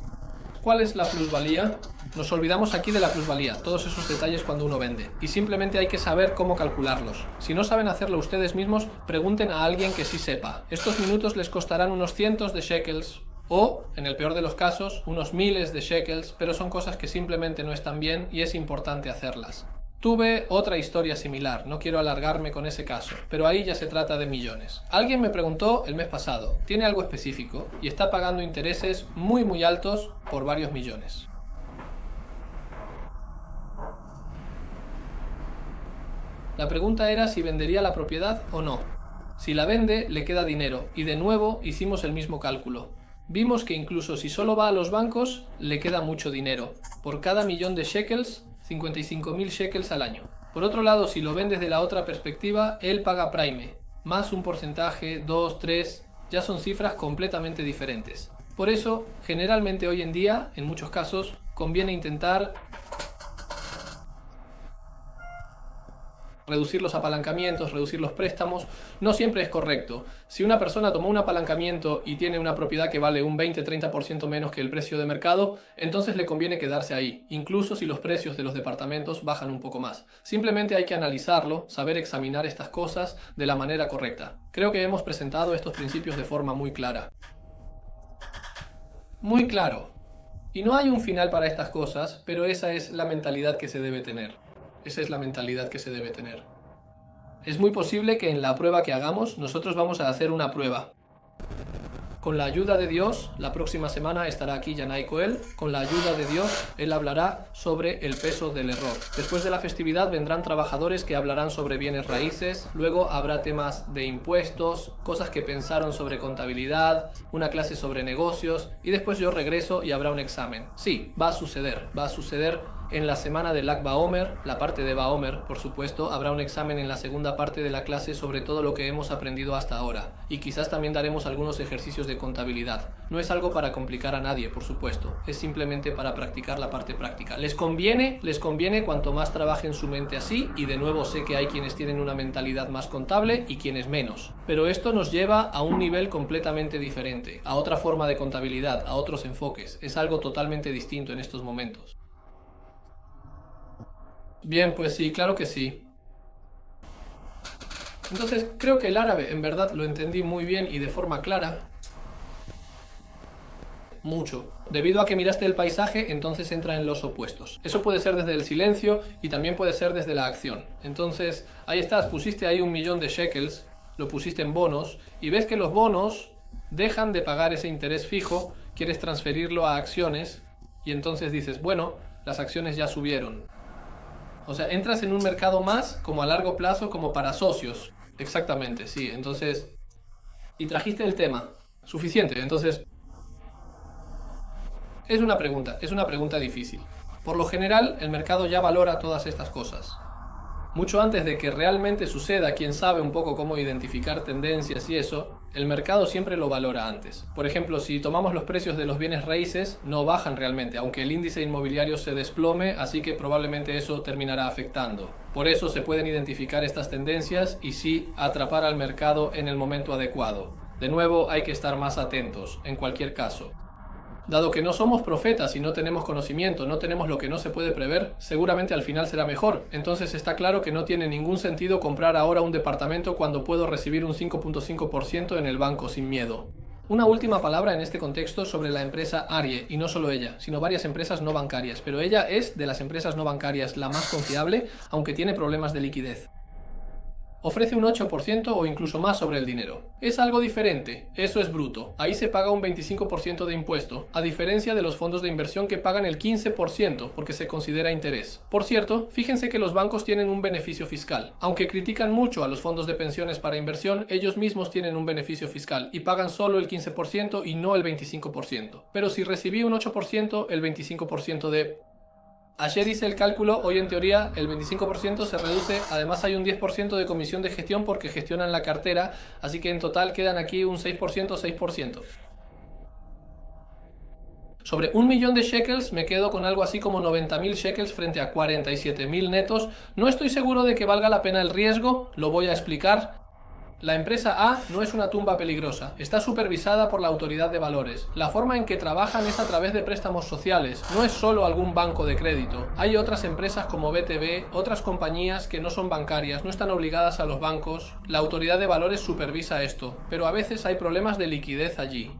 cuál es la plusvalía. Nos olvidamos aquí de la plusvalía, todos esos detalles cuando uno vende, y simplemente hay que saber cómo calcularlos. Si no saben hacerlo ustedes mismos, pregunten a alguien que sí sepa. Estos minutos les costarán unos cientos de shekels, o, en el peor de los casos, unos miles de shekels, pero son cosas que simplemente no están bien y es importante hacerlas. Tuve otra historia similar, no quiero alargarme con ese caso, pero ahí ya se trata de millones. Alguien me preguntó el mes pasado, tiene algo específico y está pagando intereses muy altos por varios millones. La pregunta era si vendería la propiedad o no. Si la vende, le queda dinero, y de nuevo hicimos el mismo cálculo. Vimos que incluso si solo va a los bancos, le queda mucho dinero. Por cada millón de shekels, 55.000 shekels al año. Por otro lado, si lo ven desde la otra perspectiva, él paga prime, más un porcentaje, 2, 3, ya son cifras completamente diferentes. Por eso, generalmente hoy en día, en muchos casos, conviene intentar reducir los apalancamientos, reducir los préstamos. No siempre es correcto. Si una persona tomó un apalancamiento y tiene una propiedad que vale un 20-30% menos que el precio de mercado, entonces le conviene quedarse ahí, incluso si los precios de los departamentos bajan un poco más. Simplemente hay que analizarlo, saber examinar estas cosas de la manera correcta. Creo que hemos presentado estos principios de forma muy clara. Muy claro. Y no hay un final para estas cosas, pero esa es la mentalidad que se debe tener. Esa es la mentalidad que se debe tener. Es muy posible que en la prueba que hagamos, nosotros vamos a hacer una prueba. Con la ayuda de Dios, la próxima semana estará aquí Yanai Coel. Con la ayuda de Dios, él hablará sobre el peso del error. Después de la festividad vendrán trabajadores que hablarán sobre bienes raíces. Luego habrá temas de impuestos, cosas que pensaron sobre contabilidad, una clase sobre negocios. Y después yo regreso y habrá un examen. Sí, va a suceder. Va a suceder en la semana del Lag BaOmer, la parte de BaOmer, por supuesto. Habrá un examen en la segunda parte de la clase sobre todo lo que hemos aprendido hasta ahora. Y quizás también daremos algunos ejercicios de contabilidad. No es algo para complicar a nadie, por supuesto. Es simplemente para practicar la parte práctica. Les conviene cuanto más trabajen su mente así, y de nuevo sé que hay quienes tienen una mentalidad más contable y quienes menos. Pero esto nos lleva a un nivel completamente diferente, a otra forma de contabilidad, a otros enfoques. Es algo totalmente distinto en estos momentos. Bien, pues sí, claro que sí. Entonces, creo que el árabe, en verdad, lo entendí muy bien y de forma clara. Mucho. Debido a que miraste el paisaje, entonces entra en los opuestos. Eso puede ser desde el silencio y también puede ser desde la acción. Entonces, ahí estás, pusiste ahí 1.000.000 de shekels, lo pusiste en bonos, y ves que los bonos dejan de pagar ese interés fijo, quieres transferirlo a acciones, y entonces dices, bueno, las acciones ya subieron. O sea, entras en un mercado más como a largo plazo, como para socios. Exactamente, sí. Entonces, y trajiste el tema. Suficiente. Entonces, es una pregunta difícil. Por lo general, el mercado ya valora todas estas cosas. Mucho antes de que realmente suceda, quien sabe un poco cómo identificar tendencias y eso, el mercado siempre lo valora antes. Por ejemplo, si tomamos los precios de los bienes raíces, no bajan realmente, aunque el índice inmobiliario se desplome, así que probablemente eso terminará afectando. Por eso se pueden identificar estas tendencias y sí atrapar al mercado en el momento adecuado. De nuevo, hay que estar más atentos, en cualquier caso. Dado que no somos profetas y no tenemos conocimiento, no tenemos lo que no se puede prever, seguramente al final será mejor. Entonces está claro que no tiene ningún sentido comprar ahora un departamento cuando puedo recibir un 5.5% en el banco sin miedo. Una última palabra en este contexto sobre la empresa Arye, y no solo ella, sino varias empresas no bancarias, pero ella es de las empresas no bancarias la más confiable, aunque tiene problemas de liquidez. Ofrece un 8% o incluso más sobre el dinero. Es algo diferente, eso es bruto. Ahí se paga un 25% de impuesto, a diferencia de los fondos de inversión que pagan el 15% porque se considera interés. Por cierto, fíjense que los bancos tienen un beneficio fiscal. Aunque critican mucho a los fondos de pensiones para inversión, ellos mismos tienen un beneficio fiscal y pagan solo el 15% y no el 25%. Pero si recibí un 8%, el 25% de... Ayer hice el cálculo, hoy en teoría el 25% se reduce, además hay un 10% de comisión de gestión porque gestionan la cartera, así que en total quedan aquí un 6%. Sobre 1 millón de shekels me quedo con algo así como 90.000 shekels frente a 47.000 netos. No estoy seguro de que valga la pena el riesgo, lo voy a explicar. La empresa A no es una tumba peligrosa, está supervisada por la autoridad de valores. La forma en que trabajan es a través de préstamos sociales, no es solo algún banco de crédito. Hay otras empresas como BTV, otras compañías que no son bancarias, no están obligadas a los bancos. La autoridad de valores supervisa esto, pero a veces hay problemas de liquidez allí.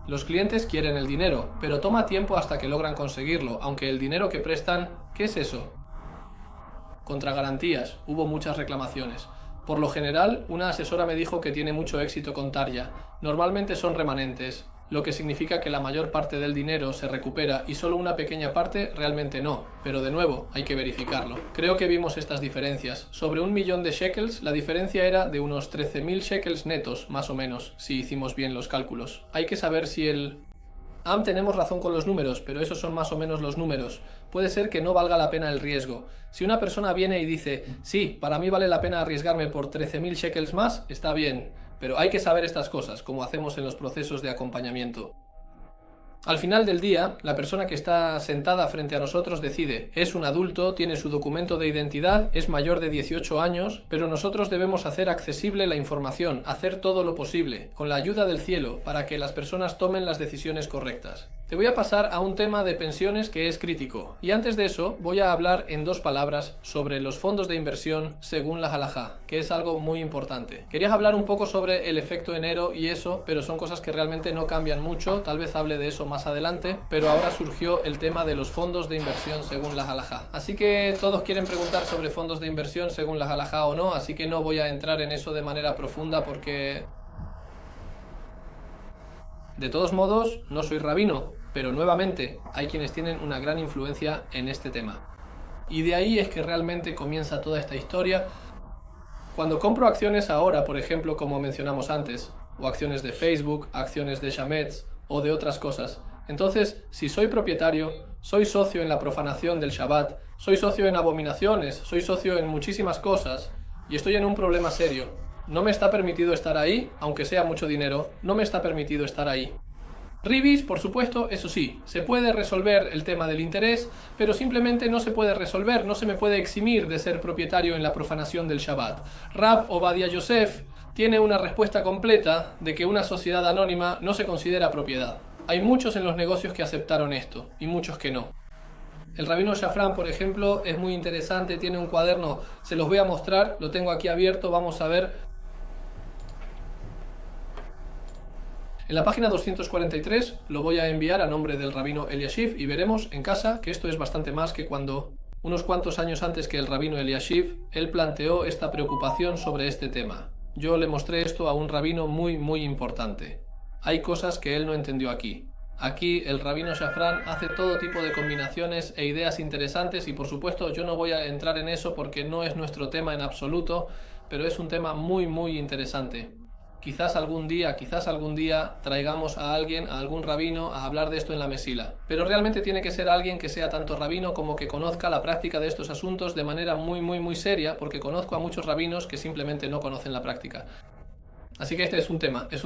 Los clientes quieren el dinero, pero toma tiempo hasta que logran conseguirlo, aunque el dinero que prestan, ¿qué es eso? Contra garantías, hubo muchas reclamaciones. Por lo general, una asesora me dijo que tiene mucho éxito con Tarja. Normalmente son remanentes, lo que significa que la mayor parte del dinero se recupera y solo una pequeña parte realmente no. Pero de nuevo, hay que verificarlo. Creo que vimos estas diferencias. Sobre 1 millón de shekels, la diferencia era de unos 13.000 shekels netos, más o menos, si hicimos bien los cálculos. Hay que saber si el... tenemos razón con los números, pero esos son más o menos los números. Puede ser que no valga la pena el riesgo. Si una persona viene y dice, sí, para mí vale la pena arriesgarme por 13.000 shekels más, está bien. Pero hay que saber estas cosas, como hacemos en los procesos de acompañamiento. Al final del día, la persona que está sentada frente a nosotros decide, es un adulto, tiene su documento de identidad, es mayor de 18 años, pero nosotros debemos hacer accesible la información, hacer todo lo posible, con la ayuda del cielo, para que las personas tomen las decisiones correctas. Te voy a pasar a un tema de pensiones que es crítico, y antes de eso voy a hablar en 2 palabras sobre los fondos de inversión según la halajá, que es algo muy importante. Quería hablar un poco sobre el efecto enero y eso, pero son cosas que realmente no cambian mucho, tal vez hable de eso más adelante, pero ahora surgió el tema de los fondos de inversión según la halajá. Así que todos quieren preguntar sobre fondos de inversión según la halajá o no, así que no voy a entrar en eso de manera profunda porque... De todos modos, no soy rabino, pero nuevamente hay quienes tienen una gran influencia en este tema. Y de ahí es que realmente comienza toda esta historia. Cuando compro acciones ahora, por ejemplo, como mencionamos antes, o acciones de Facebook, acciones de Shametz o de otras cosas, entonces, si soy propietario, soy socio en la profanación del Shabbat, soy socio en abominaciones, soy socio en muchísimas cosas, y estoy en un problema serio. No me está permitido estar ahí, aunque sea mucho dinero, no me está permitido estar ahí. Ribis, por supuesto, eso sí, se puede resolver el tema del interés, pero simplemente no se puede resolver, no se me puede eximir de ser propietario en la profanación del Shabbat. Rav Ovadia Yosef tiene una respuesta completa de que una sociedad anónima no se considera propiedad. Hay muchos en los negocios que aceptaron esto, y muchos que no. El rabino Shafran, por ejemplo, es muy interesante, tiene un cuaderno, se los voy a mostrar, lo tengo aquí abierto, vamos a ver. En la página 243 lo voy a enviar a nombre del rabino Eliashiv y veremos en casa que esto es bastante más que cuando, unos cuantos años antes que el rabino Eliashiv, él planteó esta preocupación sobre este tema. Yo le mostré esto a un rabino muy importante. Hay cosas que él no entendió aquí. Aquí el rabino Shafran hace todo tipo de combinaciones e ideas interesantes y por supuesto yo no voy a entrar en eso porque no es nuestro tema en absoluto, pero es un tema muy interesante. Quizás algún día traigamos a alguien, a algún rabino, a hablar de esto en la mesila. Pero realmente tiene que ser alguien que sea tanto rabino como que conozca la práctica de estos asuntos de manera muy seria, porque conozco a muchos rabinos que simplemente no conocen la práctica. Así que este es un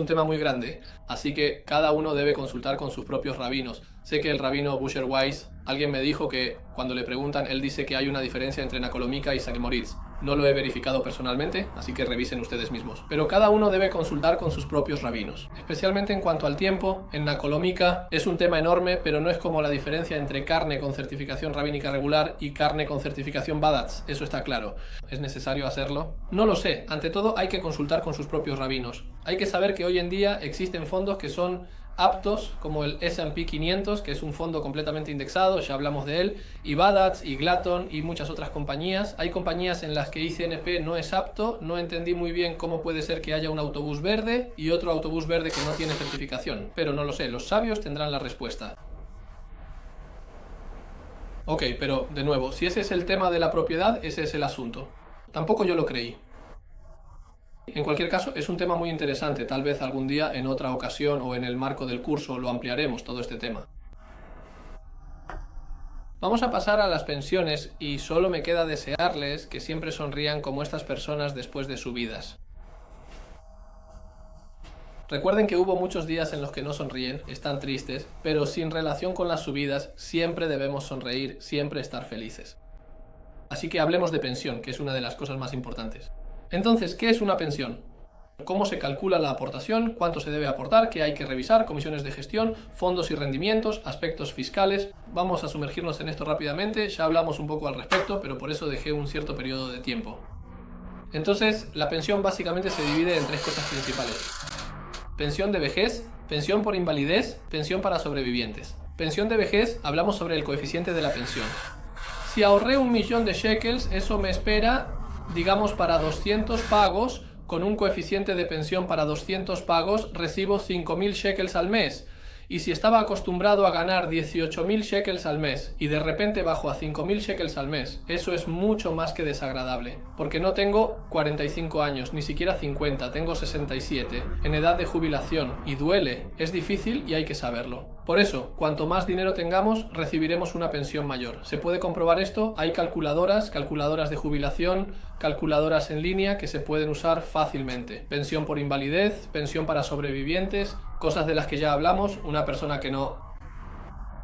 tema muy grande, así que cada uno debe consultar con sus propios rabinos. Sé que el rabino Busher Weiss, alguien me dijo que cuando le preguntan, él dice que hay una diferencia entre Nacolomika y Sagemoritz. No lo he verificado personalmente, así que revisen ustedes mismos. Pero cada uno debe consultar con sus propios rabinos. Especialmente en cuanto al tiempo, en Nacolómica es un tema enorme, pero no es como la diferencia entre carne con certificación rabínica regular y carne con certificación Badatz. Eso está claro. ¿Es necesario hacerlo? No lo sé. Ante todo hay que consultar con sus propios rabinos. Hay que saber que hoy en día existen fondos que son aptos, como el S&P 500, que es un fondo completamente indexado, ya hablamos de él, y Badatz, y Glaton, y muchas otras compañías. Hay compañías en las que ICNP no es apto. No entendí muy bien cómo puede ser que haya un autobús verde y otro autobús verde que no tiene certificación, pero no lo sé, los sabios tendrán la respuesta. Ok, pero de nuevo, si ese es el tema de la propiedad, ese es el asunto. Tampoco yo lo creí. En cualquier caso, es un tema muy interesante. Tal vez algún día, en otra ocasión o en el marco del curso, lo ampliaremos todo este tema. Vamos a pasar a las pensiones y solo me queda desearles que siempre sonrían como estas personas después de subidas. Recuerden que hubo muchos días en los que no sonríen, están tristes, pero sin relación con las subidas, siempre debemos sonreír, siempre estar felices. Así que hablemos de pensión, que es una de las cosas más importantes. Entonces, ¿qué es una pensión? ¿Cómo se calcula la aportación? ¿Cuánto se debe aportar? ¿Qué hay que revisar? Comisiones de gestión, fondos y rendimientos, aspectos fiscales. Vamos a sumergirnos en esto rápidamente. Ya hablamos un poco al respecto, pero por eso dejé un cierto periodo de tiempo. Entonces, la pensión básicamente se divide en tres cosas principales. Pensión de vejez, pensión por invalidez, pensión para sobrevivientes. Pensión de vejez, hablamos sobre el coeficiente de la pensión. Si ahorré 1.000.000 de shekels, eso me espera, digamos, para 200 pagos, con un coeficiente de pensión para 200 pagos, recibo 5.000 shekels al mes. Y si estaba acostumbrado a ganar 18.000 shekels al mes y de repente bajo a 5.000 shekels al mes, eso es mucho más que desagradable. Porque no tengo 45 años, ni siquiera 50, tengo 67, en edad de jubilación, y duele, es difícil y hay que saberlo. Por eso, cuanto más dinero tengamos, recibiremos una pensión mayor. ¿Se puede comprobar esto? Hay calculadoras de jubilación, calculadoras en línea que se pueden usar fácilmente. Pensión por invalidez, pensión para sobrevivientes, cosas de las que ya hablamos. Una persona que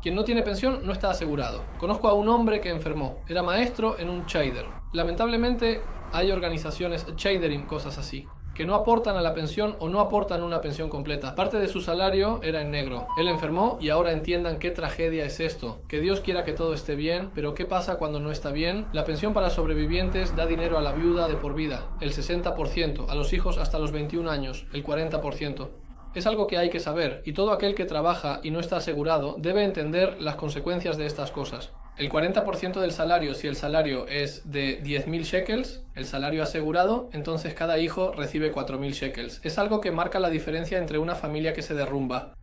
quien no tiene pensión no está asegurado. Conozco a un hombre que enfermó, era maestro en un cheder. Lamentablemente hay organizaciones, chederim, cosas así, que no aportan a la pensión o no aportan una pensión completa. Parte de su salario era en negro. Él enfermó y ahora entiendan qué tragedia es esto. Que Dios quiera que todo esté bien, pero ¿qué pasa cuando no está bien? La pensión para sobrevivientes da dinero a la viuda de por vida, el 60%, a los hijos hasta los 21 años, el 40%. Es algo que hay que saber, y todo aquel que trabaja y no está asegurado debe entender las consecuencias de estas cosas. El 40% del salario, si el salario es de 10.000 shekels, el salario asegurado, entonces cada hijo recibe 4.000 shekels. Es algo que marca la diferencia entre una familia que se derrumba.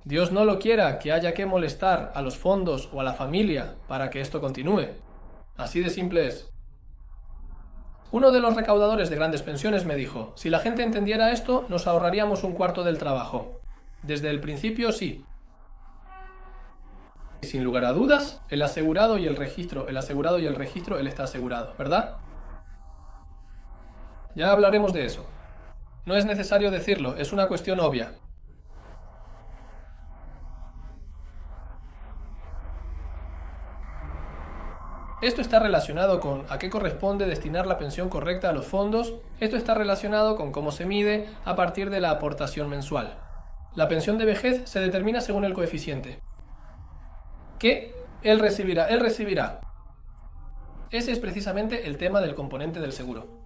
Dios no lo quiera que haya que molestar a los fondos o a la familia para que esto continúe. Así de simple es. Uno de los recaudadores de grandes pensiones me dijo, si la gente entendiera esto, nos ahorraríamos un cuarto del trabajo. Desde el principio, sí. Sin lugar a dudas, el asegurado y el registro, él está asegurado, ¿verdad? Ya hablaremos de eso. No es necesario decirlo, es una cuestión obvia. Esto está relacionado con a qué corresponde destinar la pensión correcta a los fondos. Esto está relacionado con cómo se mide a partir de la aportación mensual. La pensión de vejez se determina según el coeficiente. ¿Qué? Él recibirá. Ese es precisamente el tema del componente del seguro.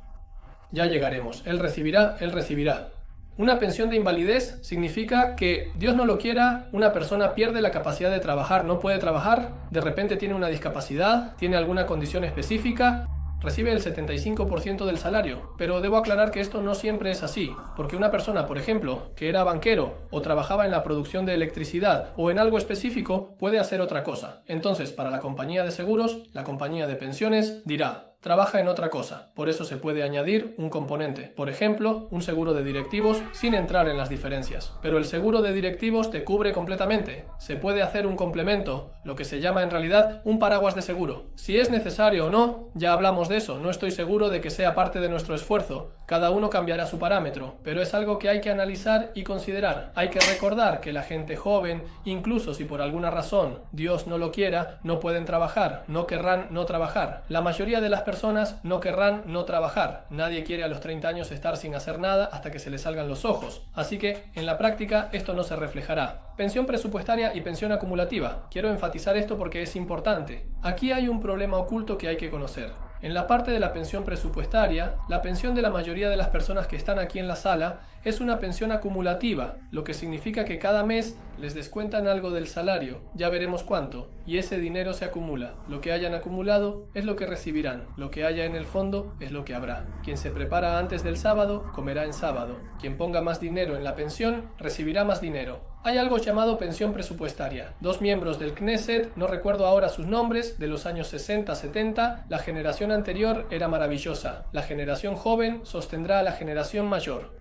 Ya llegaremos. Él recibirá. Una pensión de invalidez significa que, Dios no lo quiera, una persona pierde la capacidad de trabajar, no puede trabajar, de repente tiene una discapacidad, tiene alguna condición específica, recibe el 75% del salario. Pero debo aclarar que esto no siempre es así, porque una persona, por ejemplo, que era banquero o trabajaba en la producción de electricidad o en algo específico, puede hacer otra cosa. Entonces, para la compañía de seguros, la compañía de pensiones dirá, trabaja en otra cosa. Por eso se puede añadir un componente. Por ejemplo, un seguro de directivos sin entrar en las diferencias. Pero el seguro de directivos te cubre completamente. Se puede hacer un complemento, lo que se llama en realidad un paraguas de seguro. Si es necesario o no, ya hablamos de eso. No estoy seguro de que sea parte de nuestro esfuerzo. Cada uno cambiará su parámetro, pero es algo que hay que analizar y considerar. Hay que recordar que la gente joven, incluso si por alguna razón Dios no lo quiera, no pueden trabajar, no querrán no trabajar. La mayoría de las personas personas no querrán no trabajar. Nadie quiere a los 30 años estar sin hacer nada hasta que se le salgan los ojos. Así que, en la práctica, esto no se reflejará. Pensión presupuestaria y pensión acumulativa. Quiero enfatizar esto porque es importante. Aquí hay un problema oculto que hay que conocer. En la parte de la pensión presupuestaria, la pensión de la mayoría de las personas que están aquí en la sala es una pensión acumulativa, lo que significa que cada mes les descuentan algo del salario, ya veremos cuánto, y ese dinero se acumula. Lo que hayan acumulado es lo que recibirán, lo que haya en el fondo es lo que habrá. Quien se prepara antes del sábado, comerá en sábado. Quien ponga más dinero en la pensión, recibirá más dinero. Hay algo llamado pensión presupuestaria. Dos miembros del Knesset, no recuerdo ahora sus nombres, de los años 60-70, la generación anterior era maravillosa. La generación joven sostendrá a la generación mayor.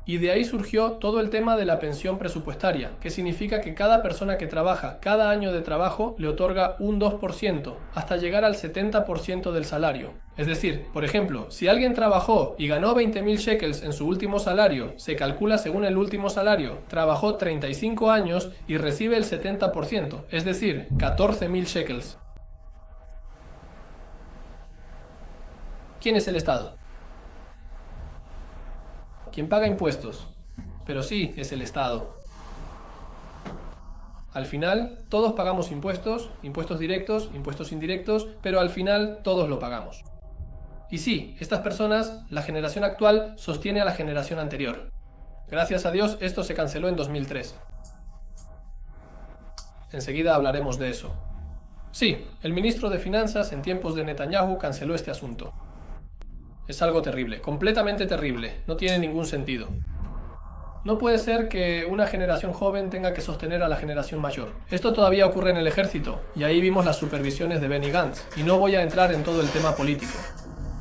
Y de ahí surgió todo el tema de la pensión presupuestaria, que significa que cada persona que trabaja cada año de trabajo le otorga un 2%, hasta llegar al 70% del salario. Es decir, por ejemplo, si alguien trabajó y ganó 20.000 shekels en su último salario, se calcula según el último salario, trabajó 35 años y recibe el 70%, es decir, 14.000 shekels. ¿Quién es el Estado? ¿Quién paga impuestos? Pero sí, es el Estado. Al final, todos pagamos impuestos, impuestos directos, impuestos indirectos, pero al final todos lo pagamos. Y sí, estas personas, la generación actual, sostiene a la generación anterior. Gracias a Dios, esto se canceló en 2003. Enseguida hablaremos de eso. Sí, el ministro de Finanzas en tiempos de Netanyahu canceló este asunto. Es algo terrible, completamente terrible, no tiene ningún sentido. No puede ser que una generación joven tenga que sostener a la generación mayor. Esto todavía ocurre en el ejército, y ahí vimos las supervisiones de Benny Gantz, y no voy a entrar en todo el tema político.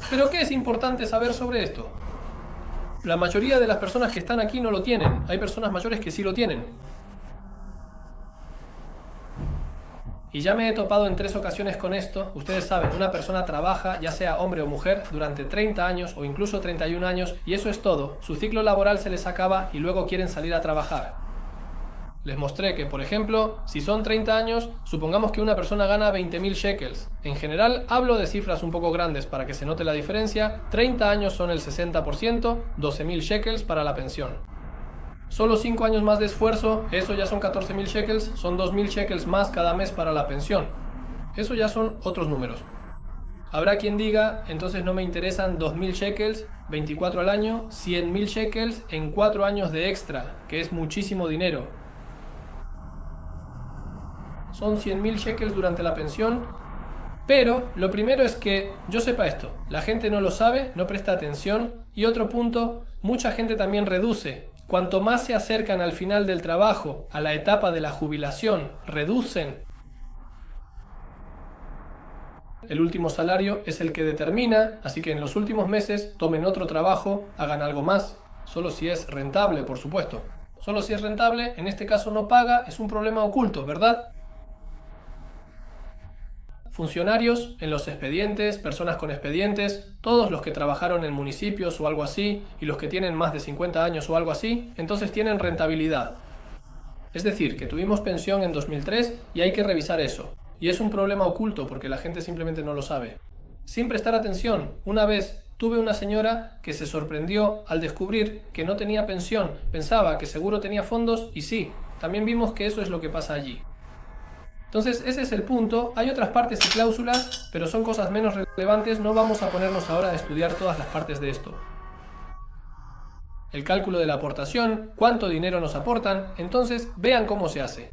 ¿Pero qué es importante saber sobre esto? La mayoría de las personas que están aquí no lo tienen, hay personas mayores que sí lo tienen. Y ya me he topado en 3 ocasiones con esto. Ustedes saben, una persona trabaja, ya sea hombre o mujer, durante 30 años o incluso 31 años y eso es todo. Su ciclo laboral se les acaba y luego quieren salir a trabajar. Les mostré que, por ejemplo, si son 30 años, supongamos que una persona gana 20.000 shekels. En general, hablo de cifras un poco grandes para que se note la diferencia. 30 años son el 60%, 12.000 shekels para la pensión. Solo 5 años más de esfuerzo, eso ya son 14.000 shekels, son 2.000 shekels más cada mes para la pensión. Eso ya son otros números. Habrá quien diga, entonces no me interesan 2.000 shekels, 24 al año, 100.000 shekels en 4 años de extra, que es muchísimo dinero. Son 100.000 shekels durante la pensión, pero lo primero es que yo sepa esto. La gente no lo sabe, no presta atención, y otro punto, mucha gente también reduce. Cuanto más se acercan al final del trabajo, a la etapa de la jubilación, reducen. El último salario es el que determina, así que en los últimos meses tomen otro trabajo, hagan algo más, solo si es rentable, por supuesto. Solo si es rentable, en este caso no paga, es un problema oculto, ¿verdad? Funcionarios en los expedientes, personas con expedientes, todos los que trabajaron en municipios o algo así, y los que tienen más de 50 años o algo así, entonces tienen rentabilidad. Es decir, que tuvimos pensión en 2003 y hay que revisar eso. Y es un problema oculto porque la gente simplemente no lo sabe. Sin prestar atención, una vez tuve una señora que se sorprendió al descubrir que no tenía pensión, pensaba que seguro tenía fondos y sí, también vimos que eso es lo que pasa allí. Entonces ese es el punto, hay otras partes y cláusulas, pero son cosas menos relevantes, no vamos a ponernos ahora a estudiar todas las partes de esto. El cálculo de la aportación, cuánto dinero nos aportan, entonces vean cómo se hace.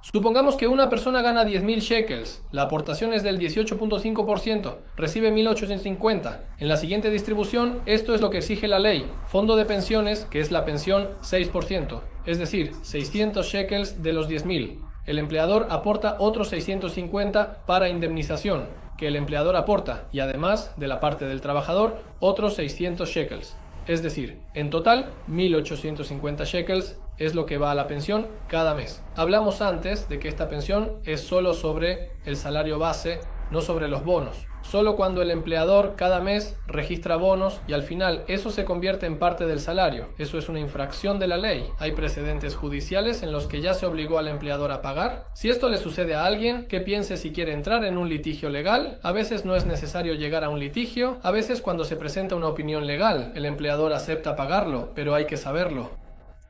Supongamos que una persona gana 10.000 shekels, la aportación es del 18.5%, recibe 1.850. En la siguiente distribución, esto es lo que exige la ley. Fondo de pensiones, que es la pensión, 6%, es decir, 600 shekels de los 10.000. El empleador aporta otros 650 para indemnización, que el empleador aporta, y además, de la parte del trabajador, otros 600 shekels. Es decir, en total, 1.850 shekels es lo que va a la pensión cada mes. Hablamos antes de que esta pensión es solo sobre el salario base no sobre los bonos. Solo cuando el empleador cada mes registra bonos y al final eso se convierte en parte del salario. Eso es una infracción de la ley. Hay precedentes judiciales en los que ya se obligó al empleador a pagar. Si esto le sucede a alguien, que piense si quiere entrar en un litigio legal. A veces no es necesario llegar a un litigio. A veces cuando se presenta una opinión legal, el empleador acepta pagarlo, pero hay que saberlo.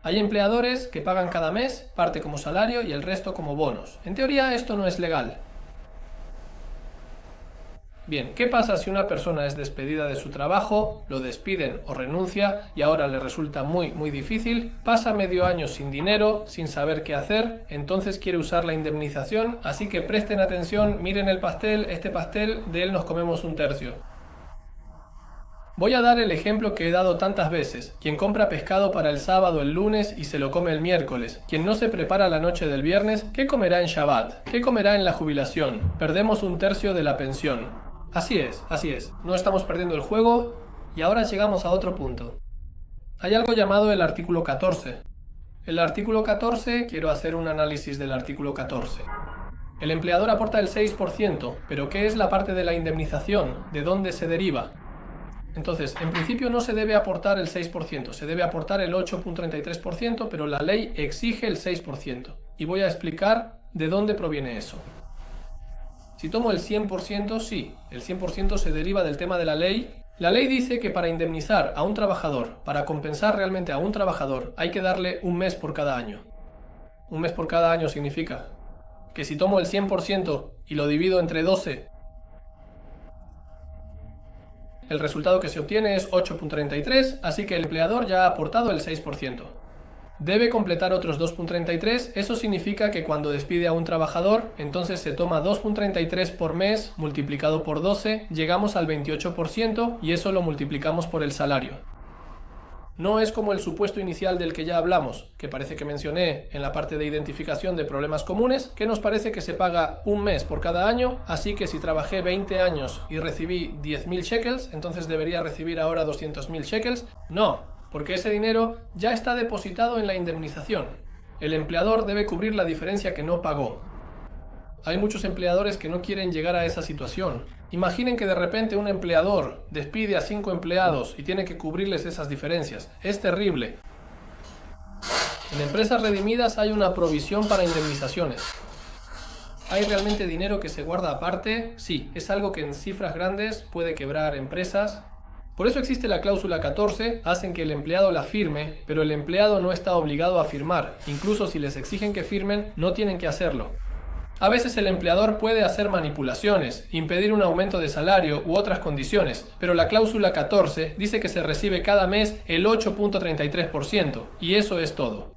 Hay empleadores que pagan cada mes, parte como salario y el resto como bonos. En teoría esto no es legal. Bien, ¿qué pasa si una persona es despedida de su trabajo, lo despiden o renuncia y ahora le resulta muy difícil, pasa medio año sin dinero, sin saber qué hacer, entonces quiere usar la indemnización, así que presten atención, miren el pastel, este pastel, de él nos comemos un tercio. Voy a dar el ejemplo que he dado tantas veces. Quien compra pescado para el sábado el lunes y se lo come el miércoles. Quien no se prepara la noche del viernes, ¿qué comerá en Shabbat? ¿Qué comerá en la jubilación? Perdemos un tercio de la pensión. Así es. No estamos perdiendo el juego y ahora llegamos a otro punto. Hay algo llamado el artículo 14. El artículo 14, quiero hacer un análisis del artículo 14. El empleador aporta el 6%, pero ¿qué es la parte de la indemnización? ¿De dónde se deriva? Entonces, en principio no se debe aportar el 6%, se debe aportar el 8.33%, pero la ley exige el 6%. Y voy a explicar de dónde proviene eso. Si tomo el 100%, sí, el 100% se deriva del tema de la ley. La ley dice que para indemnizar a un trabajador, para compensar realmente a un trabajador, hay que darle un mes por cada año. Un mes por cada año significa que si tomo el 100% y lo divido entre 12, el resultado que se obtiene es 8.33, así que el empleador ya ha aportado el 6%. Debe completar otros 2.33, eso significa que cuando despide a un trabajador, entonces se toma 2.33 por mes multiplicado por 12, llegamos al 28% y eso lo multiplicamos por el salario. No es como el supuesto inicial del que ya hablamos, que parece que mencioné en la parte de identificación de problemas comunes, que nos parece que se paga un mes por cada año, así que si trabajé 20 años y recibí 10.000 shekels, entonces debería recibir ahora 200.000 shekels. No, porque ese dinero ya está depositado en la indemnización. El empleador debe cubrir la diferencia que no pagó. Hay muchos empleadores que no quieren llegar a esa situación. Imaginen que de repente un empleador despide a 5 empleados y tiene que cubrirles esas diferencias. Es terrible. En empresas redimidas hay una provisión para indemnizaciones. ¿Hay realmente dinero que se guarda aparte? Sí, es algo que en cifras grandes puede quebrar empresas. Por eso existe la cláusula 14, hacen que el empleado la firme, pero el empleado no está obligado a firmar. Incluso si les exigen que firmen, no tienen que hacerlo. A veces el empleador puede hacer manipulaciones, impedir un aumento de salario u otras condiciones, pero la cláusula 14 dice que se recibe cada mes el 8.33%, y eso es todo.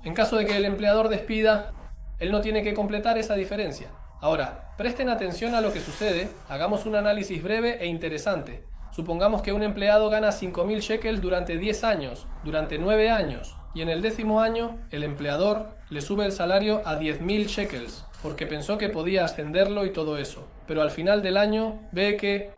En caso de que el empleador despida, él no tiene que completar esa diferencia. Ahora, presten atención a lo que sucede, hagamos un análisis breve e interesante. Supongamos que un empleado gana 5.000 shekels durante 10 años, durante 9 años, y en el 10º año el empleador le sube el salario a 10.000 shekels, porque pensó que podía ascenderlo y todo eso. Pero al final del año ve que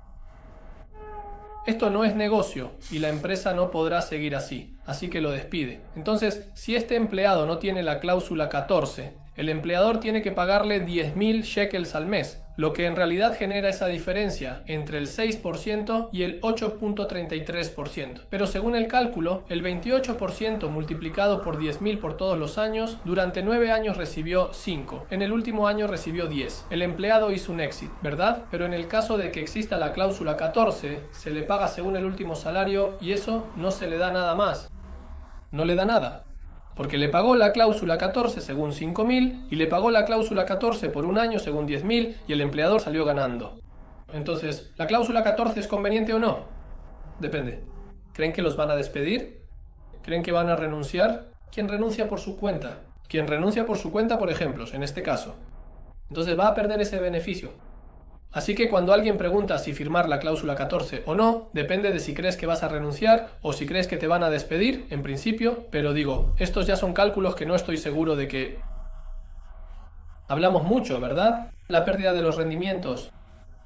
esto no es negocio y la empresa no podrá seguir así, así que lo despide. Entonces, si este empleado no tiene la cláusula 14, el empleador tiene que pagarle 10.000 shekels al mes, lo que en realidad genera esa diferencia entre el 6% y el 8.33%. Pero según el cálculo, el 28% multiplicado por 10.000 por todos los años, durante 9 años recibió 5. En el último año recibió 10. El empleado hizo un exit, ¿verdad? Pero en el caso de que exista la cláusula 14, se le paga según el último salario y eso no se le da nada más. No le da nada. Porque le pagó la cláusula 14 según 5.000 y le pagó la cláusula 14 por un año según 10.000 y el empleador salió ganando. Entonces, ¿la cláusula 14 es conveniente o no? Depende. ¿Creen que los van a despedir? ¿Creen que van a renunciar? ¿Quién renuncia por su cuenta? Quien renuncia por su cuenta, por ejemplo, en este caso. Entonces va a perder ese beneficio. Así que cuando alguien pregunta si firmar la cláusula 14 o no, depende de si crees que vas a renunciar o si crees que te van a despedir, en principio, pero digo, estos ya son cálculos que no estoy seguro de que... Hablamos mucho, ¿verdad? La pérdida de los rendimientos.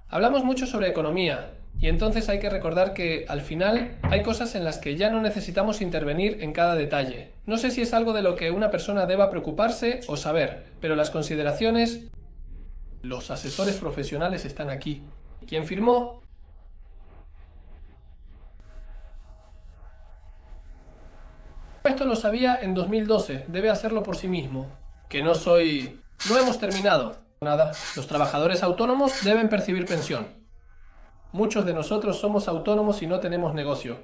Hablamos mucho sobre economía, y entonces hay que recordar que, al final, hay cosas en las que ya no necesitamos intervenir en cada detalle. No sé si es algo de lo que una persona deba preocuparse o saber, pero las consideraciones Los asesores profesionales están aquí. ¿Quién firmó? Esto lo sabía en 2012, debe hacerlo por sí mismo. Que no soy... No hemos terminado. Nada. Los trabajadores autónomos deben percibir pensión. Muchos de nosotros somos autónomos y no tenemos negocio.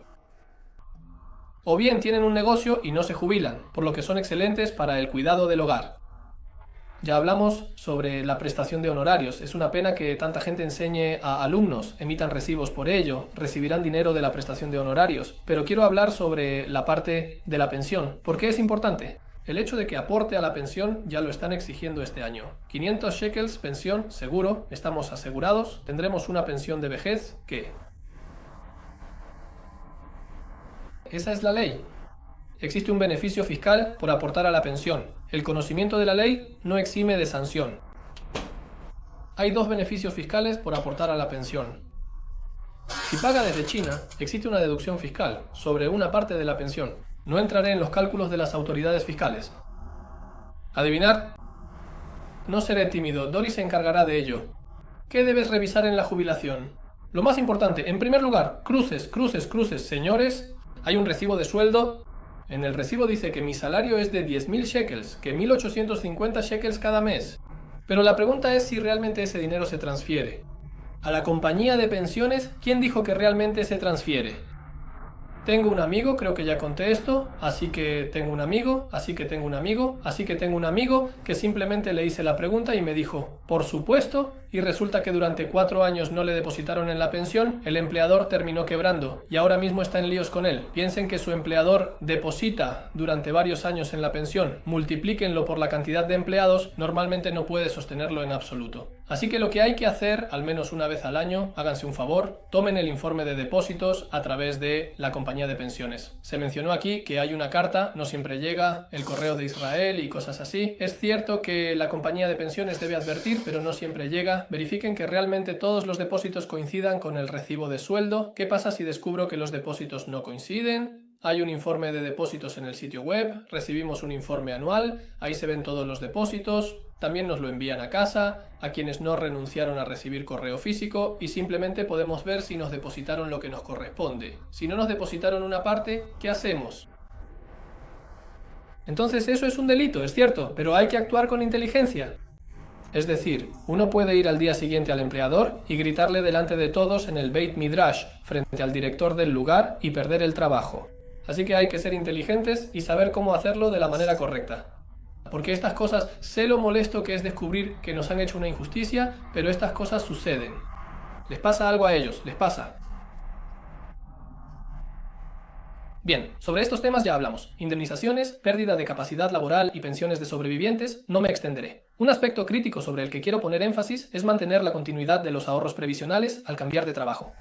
O bien tienen un negocio y no se jubilan, por lo que son excelentes para el cuidado del hogar. Ya hablamos sobre la prestación de honorarios. Es una pena que tanta gente enseñe a alumnos, emitan recibos por ello, recibirán dinero de la prestación de honorarios. Pero quiero hablar sobre la parte de la pensión. ¿Por qué es importante? El hecho de que aporte a la pensión ya lo están exigiendo este año. 500 shekels, pensión, seguro, estamos asegurados. Tendremos una pensión de vejez que... Esa es la ley. Existe un beneficio fiscal por aportar a la pensión. El conocimiento de la ley no exime de sanción. Hay dos beneficios fiscales por aportar a la pensión. Si paga desde China, existe una deducción fiscal sobre una parte de la pensión. No entraré en los cálculos de las autoridades fiscales. ¿Adivinar? No seré tímido, Doris se encargará de ello. ¿Qué debes revisar en la jubilación? Lo más importante, en primer lugar, cruces, señores. Hay un recibo de sueldo. En el recibo dice que mi salario es de 10.000 shekels, que 1.850 shekels cada mes. Pero la pregunta es si realmente ese dinero se transfiere. A la compañía de pensiones, ¿quién dijo que realmente se transfiere? Tengo un amigo, creo que ya conté esto, así que tengo un amigo, así que tengo un amigo, así que tengo un amigo que simplemente le hice la pregunta y me dijo, por supuesto, y resulta que durante 4 años no le depositaron en la pensión, el empleador terminó quebrando y ahora mismo está en líos con él. Piensen que su empleador deposita durante varios años en la pensión, multiplíquenlo por la cantidad de empleados, normalmente no puede sostenerlo en absoluto. Así que lo que hay que hacer, al menos una vez al año, háganse un favor, tomen el informe de depósitos a través de la compañía de pensiones. Se mencionó aquí que hay una carta, no siempre llega, el correo de Israel y cosas así. Es cierto que la compañía de pensiones debe advertir, pero no siempre llega. Verifiquen que realmente todos los depósitos coincidan con el recibo de sueldo. ¿Qué pasa si descubro que los depósitos no coinciden? Hay un informe de depósitos en el sitio web, recibimos un informe anual, ahí se ven todos los depósitos, también nos lo envían a casa, a quienes no renunciaron a recibir correo físico y simplemente podemos ver si nos depositaron lo que nos corresponde. Si no nos depositaron una parte, ¿qué hacemos? Entonces eso es un delito, es cierto, pero hay que actuar con inteligencia. Es decir, uno puede ir al día siguiente al empleador y gritarle delante de todos en el Beit Midrash, frente al director del lugar, y perder el trabajo. Así que hay que ser inteligentes y saber cómo hacerlo de la manera correcta. Porque estas cosas, sé lo molesto que es descubrir que nos han hecho una injusticia, pero estas cosas suceden. Les pasa algo a ellos, les pasa. Bien, sobre estos temas ya hablamos. Indemnizaciones, pérdida de capacidad laboral y pensiones de sobrevivientes, no me extenderé. Un aspecto crítico sobre el que quiero poner énfasis es mantener la continuidad de los ahorros previsionales al cambiar de trabajo.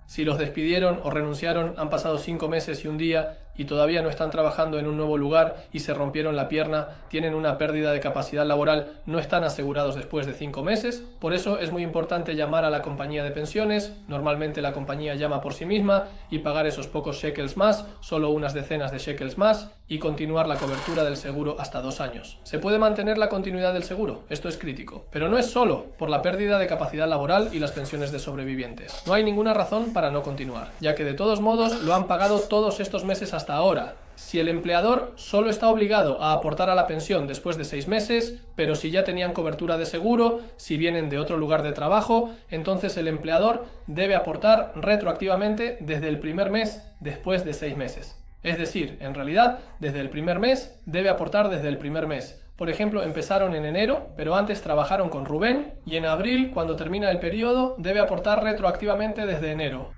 Si los despidieron o renunciaron, han pasado 5 meses y un día y todavía no están trabajando en un nuevo lugar y se rompieron la pierna, tienen una pérdida de capacidad laboral, no están asegurados después de 5 meses. Por eso es muy importante llamar a la compañía de pensiones, normalmente la compañía llama por sí misma, y pagar esos pocos shekels más, solo unas decenas de shekels más, y continuar la cobertura del seguro hasta 2 años. Se puede mantener la continuidad del seguro, esto es crítico, pero no es solo por la pérdida de capacidad laboral y las pensiones de sobrevivientes. No hay ninguna razón para no continuar, ya que de todos modos lo han pagado todos estos meses hasta ahora. Si el empleador solo está obligado a aportar a la pensión después de 6 meses, pero si ya tenían cobertura de seguro, si vienen de otro lugar de trabajo, entonces el empleador debe aportar retroactivamente desde el primer mes después de 6 meses. Es decir, en realidad, desde el primer mes debe aportar desde el primer mes. Por ejemplo, empezaron en enero, pero antes trabajaron con Rubén, y en abril, cuando termina el periodo, debe aportar retroactivamente desde enero.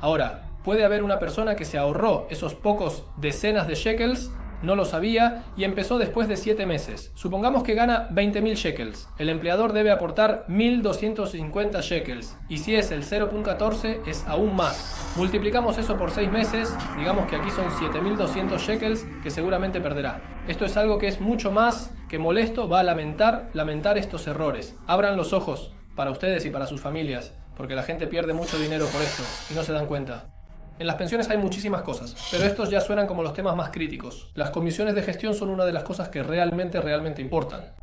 Ahora, puede haber una persona que se ahorró esos pocos decenas de shekels, no lo sabía y empezó después de 7 meses. Supongamos que gana 20.000 shekels. El empleador debe aportar 1.250 shekels y si es el 0.14 es aún más. Multiplicamos eso por 6 meses, digamos que aquí son 7.200 shekels que seguramente perderá. Esto es algo que es mucho más que molesto, va a lamentar estos errores. Abran los ojos para ustedes y para sus familias, porque la gente pierde mucho dinero por esto y no se dan cuenta. En las pensiones hay muchísimas cosas, pero estos ya suenan como los temas más críticos. Las comisiones de gestión son una de las cosas que realmente importan.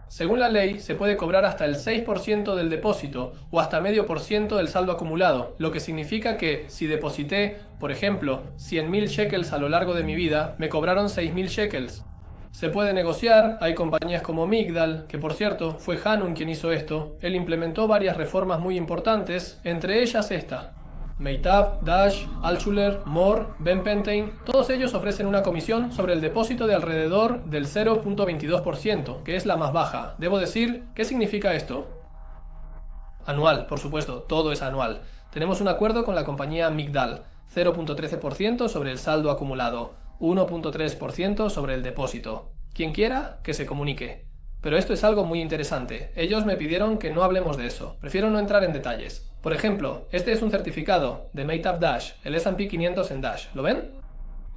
Según la ley, se puede cobrar hasta el 6% del depósito o hasta 0,5% del saldo acumulado, lo que significa que si deposité, por ejemplo, 100.000 shekels a lo largo de mi vida, me cobraron 6.000 shekels. Se puede negociar, hay compañías como Migdal, que por cierto fue Hanun quien hizo esto. Él implementó varias reformas muy importantes, entre ellas esta. Meitav, Dash, Altshuler, Mor, Ben Pentein, todos ellos ofrecen una comisión sobre el depósito de alrededor del 0,22%, que es la más baja. Debo decir, ¿qué significa esto? Anual, por supuesto, todo es anual. Tenemos un acuerdo con la compañía Migdal, 0,13% sobre el saldo acumulado, 1,3% sobre el depósito. Quien quiera, que se comunique. Pero esto es algo muy interesante. Ellos me pidieron que no hablemos de eso. Prefiero no entrar en detalles. Por ejemplo, este es un certificado de Meitav Dash, el S&P 500 en Dash. ¿Lo ven?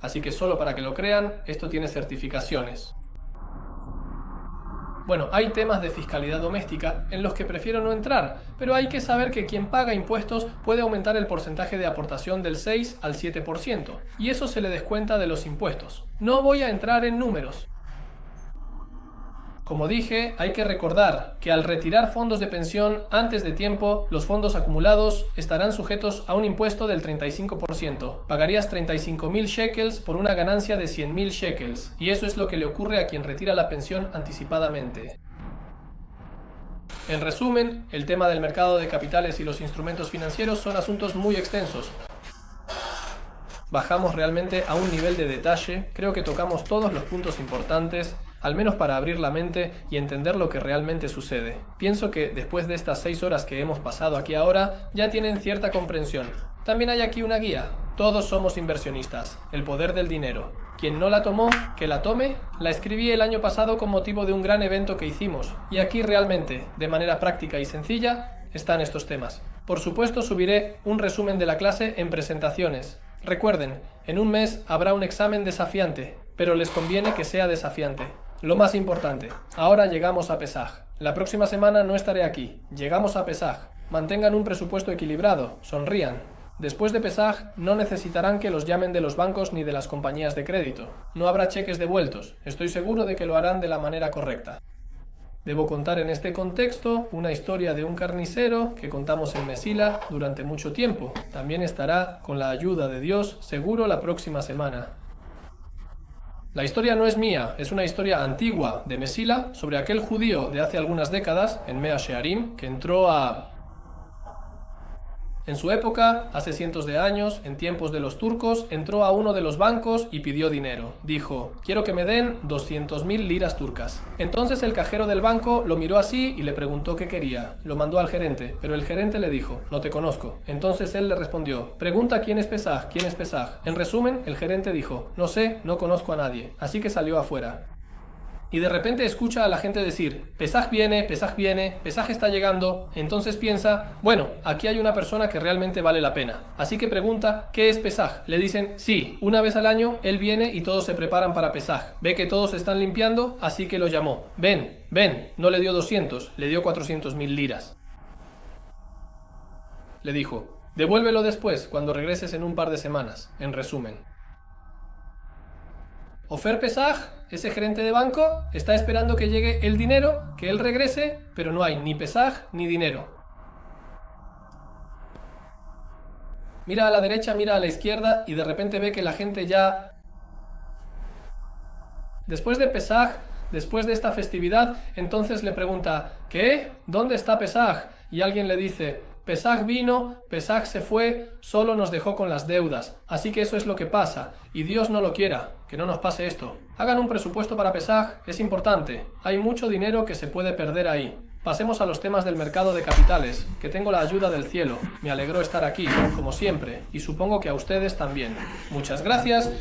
Así que solo para que lo crean, esto tiene certificaciones. Bueno, hay temas de fiscalidad doméstica en los que prefiero no entrar, pero hay que saber que quien paga impuestos puede aumentar el porcentaje de aportación del 6 al 7%, y eso se le descuenta de los impuestos. No voy a entrar en números. Como dije, hay que recordar que al retirar fondos de pensión antes de tiempo, los fondos acumulados estarán sujetos a un impuesto del 35%. Pagarías 35.000 shekels por una ganancia de 100.000 shekels, y eso es lo que le ocurre a quien retira la pensión anticipadamente. En resumen, el tema del mercado de capitales y los instrumentos financieros son asuntos muy extensos. Bajamos realmente a un nivel de detalle, creo que tocamos todos los puntos importantes, al menos para abrir la mente y entender lo que realmente sucede. Pienso que después de estas 6 horas que hemos pasado aquí ahora, ya tienen cierta comprensión. También hay aquí una guía. Todos somos inversionistas. El poder del dinero. Quien no la tomó, que la tome. La escribí el año pasado con motivo de un gran evento que hicimos. Y aquí realmente, de manera práctica y sencilla, están estos temas. Por supuesto, subiré un resumen de la clase en presentaciones. Recuerden, en un mes habrá un examen desafiante, pero les conviene que sea desafiante. Lo más importante, ahora llegamos a Pesaj. La próxima semana no estaré aquí. Llegamos a Pesaj. Mantengan un presupuesto equilibrado, sonrían. Después de Pesaj no necesitarán que los llamen de los bancos ni de las compañías de crédito. No habrá cheques devueltos. Estoy seguro de que lo harán de la manera correcta. Debo contar en este contexto una historia de un carnicero que contamos en Mesila durante mucho tiempo. También estará, con la ayuda de Dios, seguro la próxima semana. La historia no es mía, es una historia antigua de Mesila sobre aquel judío de hace algunas décadas, en Mea Shearim, que entró En su época, hace cientos de años, en tiempos de los turcos, entró a uno de los bancos y pidió dinero. Dijo, quiero que me den 200.000 liras turcas. Entonces el cajero del banco lo miró así y le preguntó qué quería. Lo mandó al gerente, pero el gerente le dijo, no te conozco. Entonces él le respondió, pregunta quién es Pesaj, quién es Pesaj. En resumen, el gerente dijo, no sé, no conozco a nadie. Así que salió afuera. Y de repente escucha a la gente decir, Pesaj viene, Pesaj está llegando. Entonces piensa, bueno, aquí hay una persona que realmente vale la pena. Así que pregunta, ¿qué es Pesaj? Le dicen, sí, una vez al año él viene y todos se preparan para Pesaj. Ve que todos están limpiando, así que lo llamó. Ven, no le dio 200, le dio 400.000 liras. Le dijo, devuélvelo después, cuando regreses en un par de semanas. En resumen. Ofer Pesaj, ese gerente de banco, está esperando que llegue el dinero, que él regrese, pero no hay ni Pesaj ni dinero. Mira a la derecha, mira a la izquierda y de repente ve que la gente ya... Después de Pesaj, después de esta festividad, entonces le pregunta, ¿qué? ¿Dónde está Pesaj? Y alguien le dice, Pesaj vino, Pesaj se fue, solo nos dejó con las deudas. Así que eso es lo que pasa, y Dios no lo quiera, que no nos pase esto. Hagan un presupuesto para Pesaj, es importante. Hay mucho dinero que se puede perder ahí. Pasemos a los temas del mercado de capitales, que tengo la ayuda del cielo. Me alegró estar aquí, como siempre, y supongo que a ustedes también. Muchas gracias.